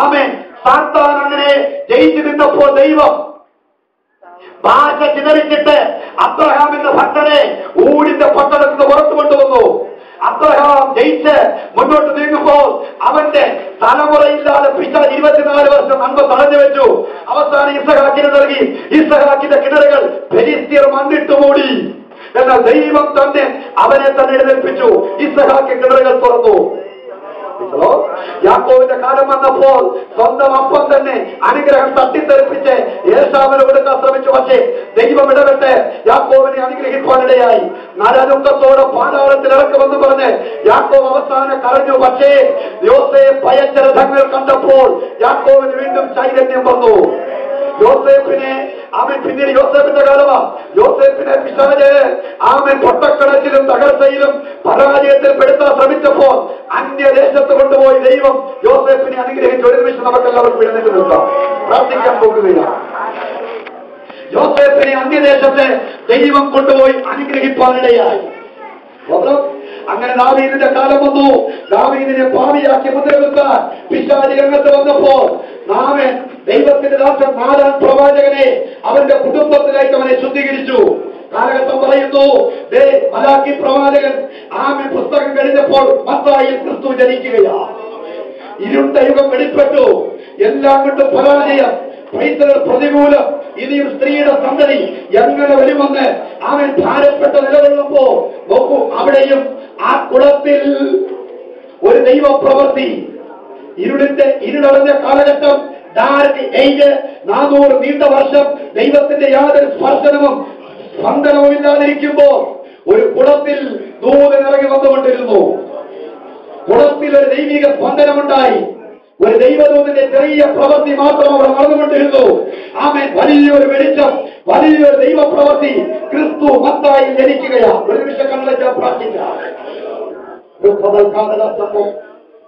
ആമേൻ. സാത്താൻ അങ്ങനെ ജയിച്ചു നിന്നപ്പോൾ ദൈവം ഭാഷ ചിതറിച്ചിട്ട് അബ്രഹാമിന്റെ ഭക്തനെ ഊടിന്റെ പട്ടണത്തിൽ നിന്ന് പുറത്തു കൊണ്ടുവന്നു. അബ്രഹാം ജയിച്ച് മുന്നോട്ട് നീങ്ങുമ്പോൾ അവന്റെ തലമുറയില്ലാതെ പിശാച് 24 വർഷം നന്മ തടഞ്ഞു വെച്ചു. അവസാനം ഇസഹാക്കിന് നൽകി. ഇസഹാക്കിന്റെ കിണറുകൾ ഫെലിസ്ത്യർ മണ്ണിട്ട് മൂടി. എന്നാൽ ദൈവം തന്നെ അവനെ തന്നെ എഴുന്നേൽപ്പിച്ചു. ഇസഹാക്ക് കിണറുകൾ തുറന്നു. യാക്കോബിന്റെ കാലം വന്നപ്പോൾ സ്വന്തം അപ്പം തന്നെ അനുഗ്രഹം തട്ടിത്തെറിപ്പിച്ച് ഏശാവിന് കൊടുക്കാൻ ശ്രമിച്ചു. പക്ഷേ ദൈവം ഇടപെട്ട് യാക്കോബിനെ അനുഗ്രഹിക്കാനിടയായി. നരദുഃഖത്തോടെ പാതാളത്തിൽ ഇറക്കുമെന്ന് പറഞ്ഞ് യാക്കോബ് അവസാനം കരഞ്ഞു. പക്ഷേ യോസേഫ് ഭയച്ച രഥങ്ങൾ കണ്ടപ്പോൾ യാക്കോബിന് വീണ്ടും ചൈതന്യം വന്നു. യോസേഫിനെ അവൻ പിന്നീട് യോസേഫിന്റെ കാലമാ. യോസേഫിനെ പിശാച് അവൻ പൊട്ടക്കടച്ചിലും തകർച്ചയിലും പരാജയത്തിൽ പെടുത്താൻ ശ്രമിച്ചപ്പോൾ അന്യദേശത്ത് കൊണ്ടുപോയി ദൈവം യോസേഫിനെ അനുഗ്രഹിച്ച്. ഒരു നിമിഷം നമുക്കെല്ലാവർക്കും എഴുന്നേറ്റ് നിൽക്കാം, പ്രാർത്ഥിക്കാൻ പോകുകയില്ല. യോസേഫിനെ അന്യദേശത്തെ ദൈവം കൊണ്ടുപോയി അനുഗ്രഹിക്കാനിടയായി. അങ്ങനെ ദാവീദിന്റെ കാലം വന്നു. ദാവീദിനെ പാപിയാക്കി മുദ്രകുത്താൻ പിശാചി രംഗത്ത് വന്നപ്പോൾ നാമൻ ദൈവത്തിന്റെ ദാസൻ നാലാം പ്രവാചകനെ അവന്റെ കുടുംബത്തിലേക്ക് അവനെ ശുദ്ധീകരിച്ചു. കാലഘട്ടം പറയുന്നു, മലാക്കി പ്രവാചകൻ ആമൻ പുസ്തകം കഴിഞ്ഞപ്പോൾ മത്തായിൽ ക്രിസ്തു ജനിക്കുകയാണ്. ഇരുണ്ട യുഗം വെളിപ്പെട്ടു. എല്ലാം കൊണ്ടും പരാജയം, പ്രതികൂലം. ഇനിയും സ്ത്രീയുടെ സന്തതി എങ്ങനെ വരുമെന്ന് അവൻ ഭാരപ്പെട്ട് നിലകൊള്ളുമ്പോ നോക്കൂ, അവിടെയും ആ കുളത്തിൽ ഒരു ദൈവപ്രവൃത്തി. ഇരുളടഞ്ഞ കാലഘട്ടം, ഡാർക്ക് ഏജ്, 400 നീണ്ട വർഷം ദൈവത്തിന്റെ യാതൊരു സ്പർശനവും സ്പന്ദനവും ഇല്ലാതിരിക്കുമ്പോ ഒരു കുളത്തിൽ ദൂതൻ ഇറങ്ങി വന്നുകൊണ്ടിരുന്നു. കുളത്തിൽ ഒരു ദൈവിക സ്പന്ദനമുണ്ടായി. ഒരു ദൈവദൂതന്റെ ചെറിയ പ്രവൃത്തി മാത്രം അവിടെ നടന്നുകൊണ്ടിരുന്നു. ആമേൻ. വലിയൊരു വെളിച്ചം, വലിയൊരു ദൈവപ്രവൃത്തി. ക്രിസ്തു മത്തായിൽ ജനിക്കുകയാണ്. ഒരു നിമിഷം കണ്ണടച്ചാൽ പ്രാർത്ഥിക്കാം.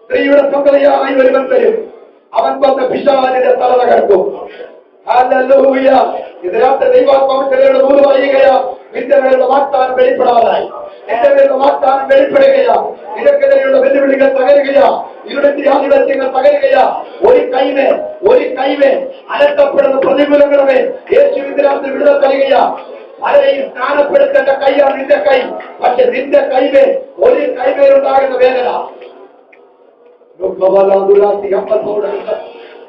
സ്ത്രീയുടെ സന്തതിയായി ഒരുവൻ വരും. അവൻ വന്ന് പിശാചിന്റെ തല തകർക്കും. ഹല്ലേലൂയ. ഇതിനകത്ത് ദൈവാത്മാവിന്റെ ദൂത് പറയുകയാ, നിന്റെ മേലുള്ള വാഗ്ദാനം വെളിപ്പെടാതായി, നിന്റെ മേലുള്ള വാഗ്ദാനം വെളിപ്പെടുകയാ. നിനക്കെതിരെയുള്ള വെല്ലുവിളികൾ തകരുകയാ, ഇരുടത്തിന്റെ ആധിപത്യങ്ങൾ തകരുകയാ. ഒരു കൈവേ അലട്ടപ്പെടുന്ന പ്രതികൂലങ്ങളെ യേശു ഇതിനകത്ത് വിടുതൽ തരികയാ. പലരെയും സ്നാനപ്പെടുത്തേണ്ട കൈയാണ് നിന്റെ കൈ. പക്ഷെ നിന്റെ കൈവേ ഒരു കൈവേലുണ്ടാകുന്ന വേദന.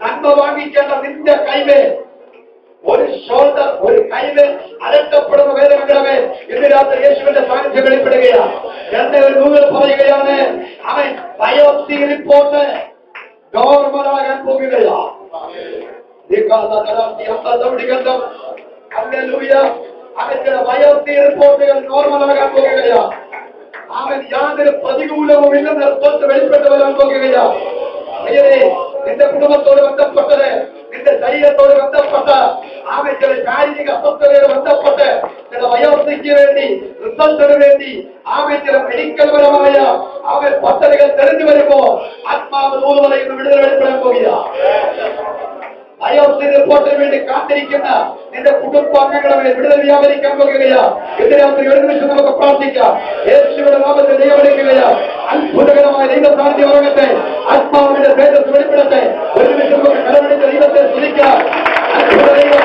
നന്മ വാങ്ങിക്കേണ്ട നിന്റെ കൈവേ ഒരു ഷോൾഡർ, ഒരു കൈവേ അലട്ടപ്പെടുന്ന വേദനകളെ ഇന്ന് രാത്രി യേശുവിന്റെ സാന്നിധ്യം വെളിപ്പെടുകയാണ്. ഒരു ദൂതൻ പറയുകയാണ്, അവൻ ബയോപ്സി റിപ്പോർട്ട് നോർമലാകാൻ പോകുകയാ. അവന്റെ ബയോപ്സി റിപ്പോർട്ടുകൾ നോർമലാകാൻ പോകുകയാ. അവൻ യാതൊരു പ്രതികൂലവും ഇല്ലെന്ന് റിപ്പോർട്ട് വെളിപ്പെട്ട് വരാൻ പോകുകയാ. നിന്റെ കുടുംബത്തോട് ബന്ധപ്പെട്ടത്, നിന്റെ ശരീരത്തോട് ബന്ധപ്പെട്ട ആമൻ ചില ശാരീരിക അസ്വസ്ഥതയോട് ബന്ധപ്പെട്ട് ചില ബയോപ്സിക്ക് വേണ്ടി, റിസൾട്ടിന് വേണ്ടി ആമൻ ചില മെഡിക്കൽ പരമായ ആമൻ പദ്ധതികൾ തെളിഞ്ഞു വരുമ്പോ ആത്മാവ് ദൂത് പറയുന്ന വിടുതൽ വെളിപ്പെടാൻ പോകുക. ബയോപ്സി റിപ്പോർട്ടിന് വേണ്ടി കാത്തിരിക്കുന്ന നിന്റെ കുടുംബാംഗങ്ങളെ വിടുതൽ വ്യാപരിക്കാൻ പോകുകയാ. ഇതിനകത്ത് ഒരു നിമിഷം നമുക്ക് പ്രാർത്ഥിക്കാം. യേശുവിന്റെ നാമത്തിൽ ദൈവവിളിക്കുകയാ. അത്ഭുതകരമായ ദൈവ സാന്നിധ്യം ഇറങ്ങട്ടെ. ആത്മാവിന്റെ തേജസ് വെളിപ്പെടട്ടെ. ഒരു നിമിഷം നമുക്ക് കരമടിച്ച ദൈവത്തെ സ്തുതിക്കാം. അത്ഭുത ദൈവം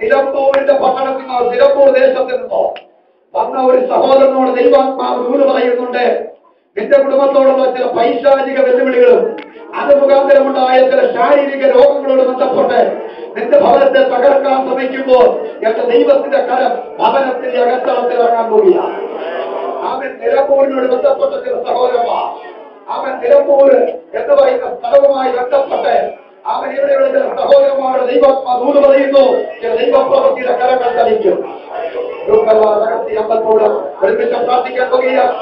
നിലമ്പൂരിന്റെ പട്ടണത്തിൽ നിന്നോ നിലമ്പൂർ ദേശത്ത് നിന്നോ വന്ന ഒരു സഹോദരനോട് ദൈവാത്മാവ് ദൂത് പറയുന്നുണ്ട്. നിന്റെ കുടുംബത്തോടുള്ള ചില പൈശാചിക വെല്ലുവിളികളും അത് മുഖാന്തരമുണ്ടായ ചില ശാരീരിക രോഗങ്ങളോട് ബന്ധപ്പെട്ട് നിന്റെ ഭവനത്തെ തകർക്കാൻ ശ്രമിക്കുമ്പോൾ എന്റെ ദൈവത്തിന്റെ കരം ഭവനത്തിന്റെ അകത്തളത്തിൽ ഇറങ്ങാൻ പോവുകയാണ്. അവൻ നിലമ്പൂരിനോട് ബന്ധപ്പെട്ട ചില സഹോദരന്മാർ, അവൻ നിലമ്പൂർ എന്ന് പറയുന്ന സ്ഥലവുമായി ബന്ധപ്പെട്ട് അവൻ ഇവിടെയുള്ള ചില സഹോദരന്മാരുടെ ദൈവാത്മാ ദൂത് പറയുന്നു. ചില ദൈവപ്രവൃത്തിയുടെ കരങ്ങൾ തളിക്കും. അമ്പത്തോട് ഒരുമിച്ച് പ്രാർത്ഥിക്കാൻ പോകുകയാണ്.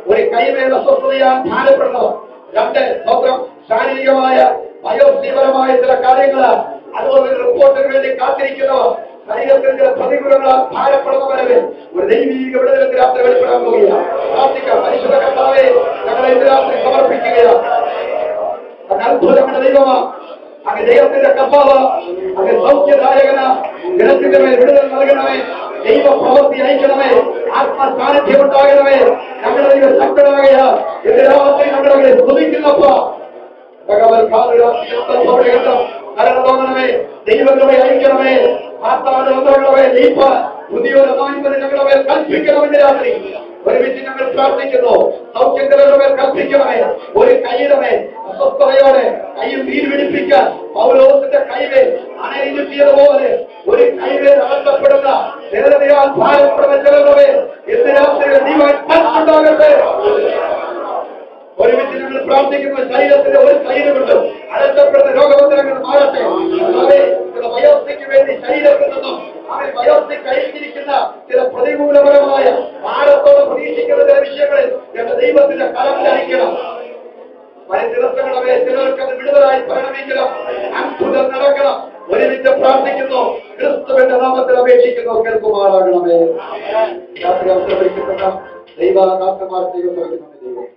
ഒരു കൈവേല അസ്വസ്ഥതയാണ് ഭാരപ്പെടുന്നത്. 2 സ്വന്തം ശാരീരികമായ ബയോപ്സിപരമായ ചില കാര്യങ്ങള്, അതുപോലെ റിപ്പോർട്ടിന് വേണ്ടി കാത്തിരിക്കുന്നവർ, ശരീരത്തിൽ ചില പ്രതികൂലങ്ങളാൽ ഭാരപ്പെടുന്നവരെ ഒരു ദൈവീക വിടുതൽ രാത്രി വെളിപ്പെടാൻ പോവുകയാണ്. പ്രാർത്ഥിക്കാം. പരിശുദ്ധ കർത്താവേ, ഞങ്ങളെ ഇന്ന് രാത്രി സമർപ്പിക്കുകയാണ്. അത്ഭുതങ്ങളുടെ ദൈവമാ, അങ്ങ് ദൈവത്തിന്റെ കർത്താവ്, അങ്ങ് സൗഖ്യദായകന, ജനത്തിന്റെ മേൽ വിടുതൽ നൽകണമേ. ദൈവ പ്രവൃത്തി അയക്കണമേ. ആത്മസാന്നിധ്യം ഉണ്ടാകണമേ. ഞങ്ങളുടെ ദൈവം ശക്തനാകയാ. ഇന്ന് രാത്രി ഞങ്ങളുടെ സ്തുതിക്കുന്നപ്പോ തോന്നണമേ. ദൈവങ്ങളെ അയക്കണമേ. ആത്മാവേ ദൈവ പുതിയൊരു ഞങ്ങളുടെ മേൽ കൽപ്പിക്കണമെന്ന് രാത്രി ഒരുമിച്ച് ഞങ്ങൾ പ്രാർത്ഥിക്കുന്നു. സൗഖ്യങ്ങളുടെ മേൽ കൽപ്പിക്കണമേ. ഒരു കൈയുടെ മേൽ അസ്വസ്ഥതയോടെ കയ്യിൽ നീര് പിടിപ്പിക്കാൻ പൗലോസിന്റെ കൈവേ അണയിരുത്തിയതുപോലെ ഒരു കൈവേൽ അകത്തപ്പെടുന്ന ജനതയാൽ ഭാരപ്പെടുന്ന ചിലരുടെ ഇന്ന് രാത്രി ഉണ്ടാകട്ടെ. ഒരുമിച്ച് ഞങ്ങൾ പ്രാർത്ഥിക്കുന്ന ശരീരത്തിന്റെ ഒരു സൈഡുകൊണ്ട് അടച്ചപ്പെടുന്ന രോഗബന്ധനങ്ങൾ മാറട്ടെ. ചില ബയോപ്സിക്ക് വേണ്ടി ശരീരത്തിൽ നിന്നും അവൻ ബയോപ്സി കഴിഞ്ഞിരിക്കുന്ന ചില പ്രതികൂലപരമായ ഭാരത്തോടെ പ്രതീക്ഷിക്കുന്ന ദൈവത്തിന്റെ കരം ചലിക്കണം. വരും ദിവസങ്ങളെ ചിലർക്ക് അത് വിടുതലായി പരിണമിക്കണം. അത്ഭുതം നടക്കണം. ഒരുമിച്ച് പ്രാർത്ഥിക്കുന്നു. ക്രിസ്തുവിന്റെ നാമത്തിൽ അപേക്ഷിക്കുന്നു. കേൾക്കുമാറാകണമേ. രാത്രി അവസരം ദൈവദാസന്മാർക്ക് ദൈവം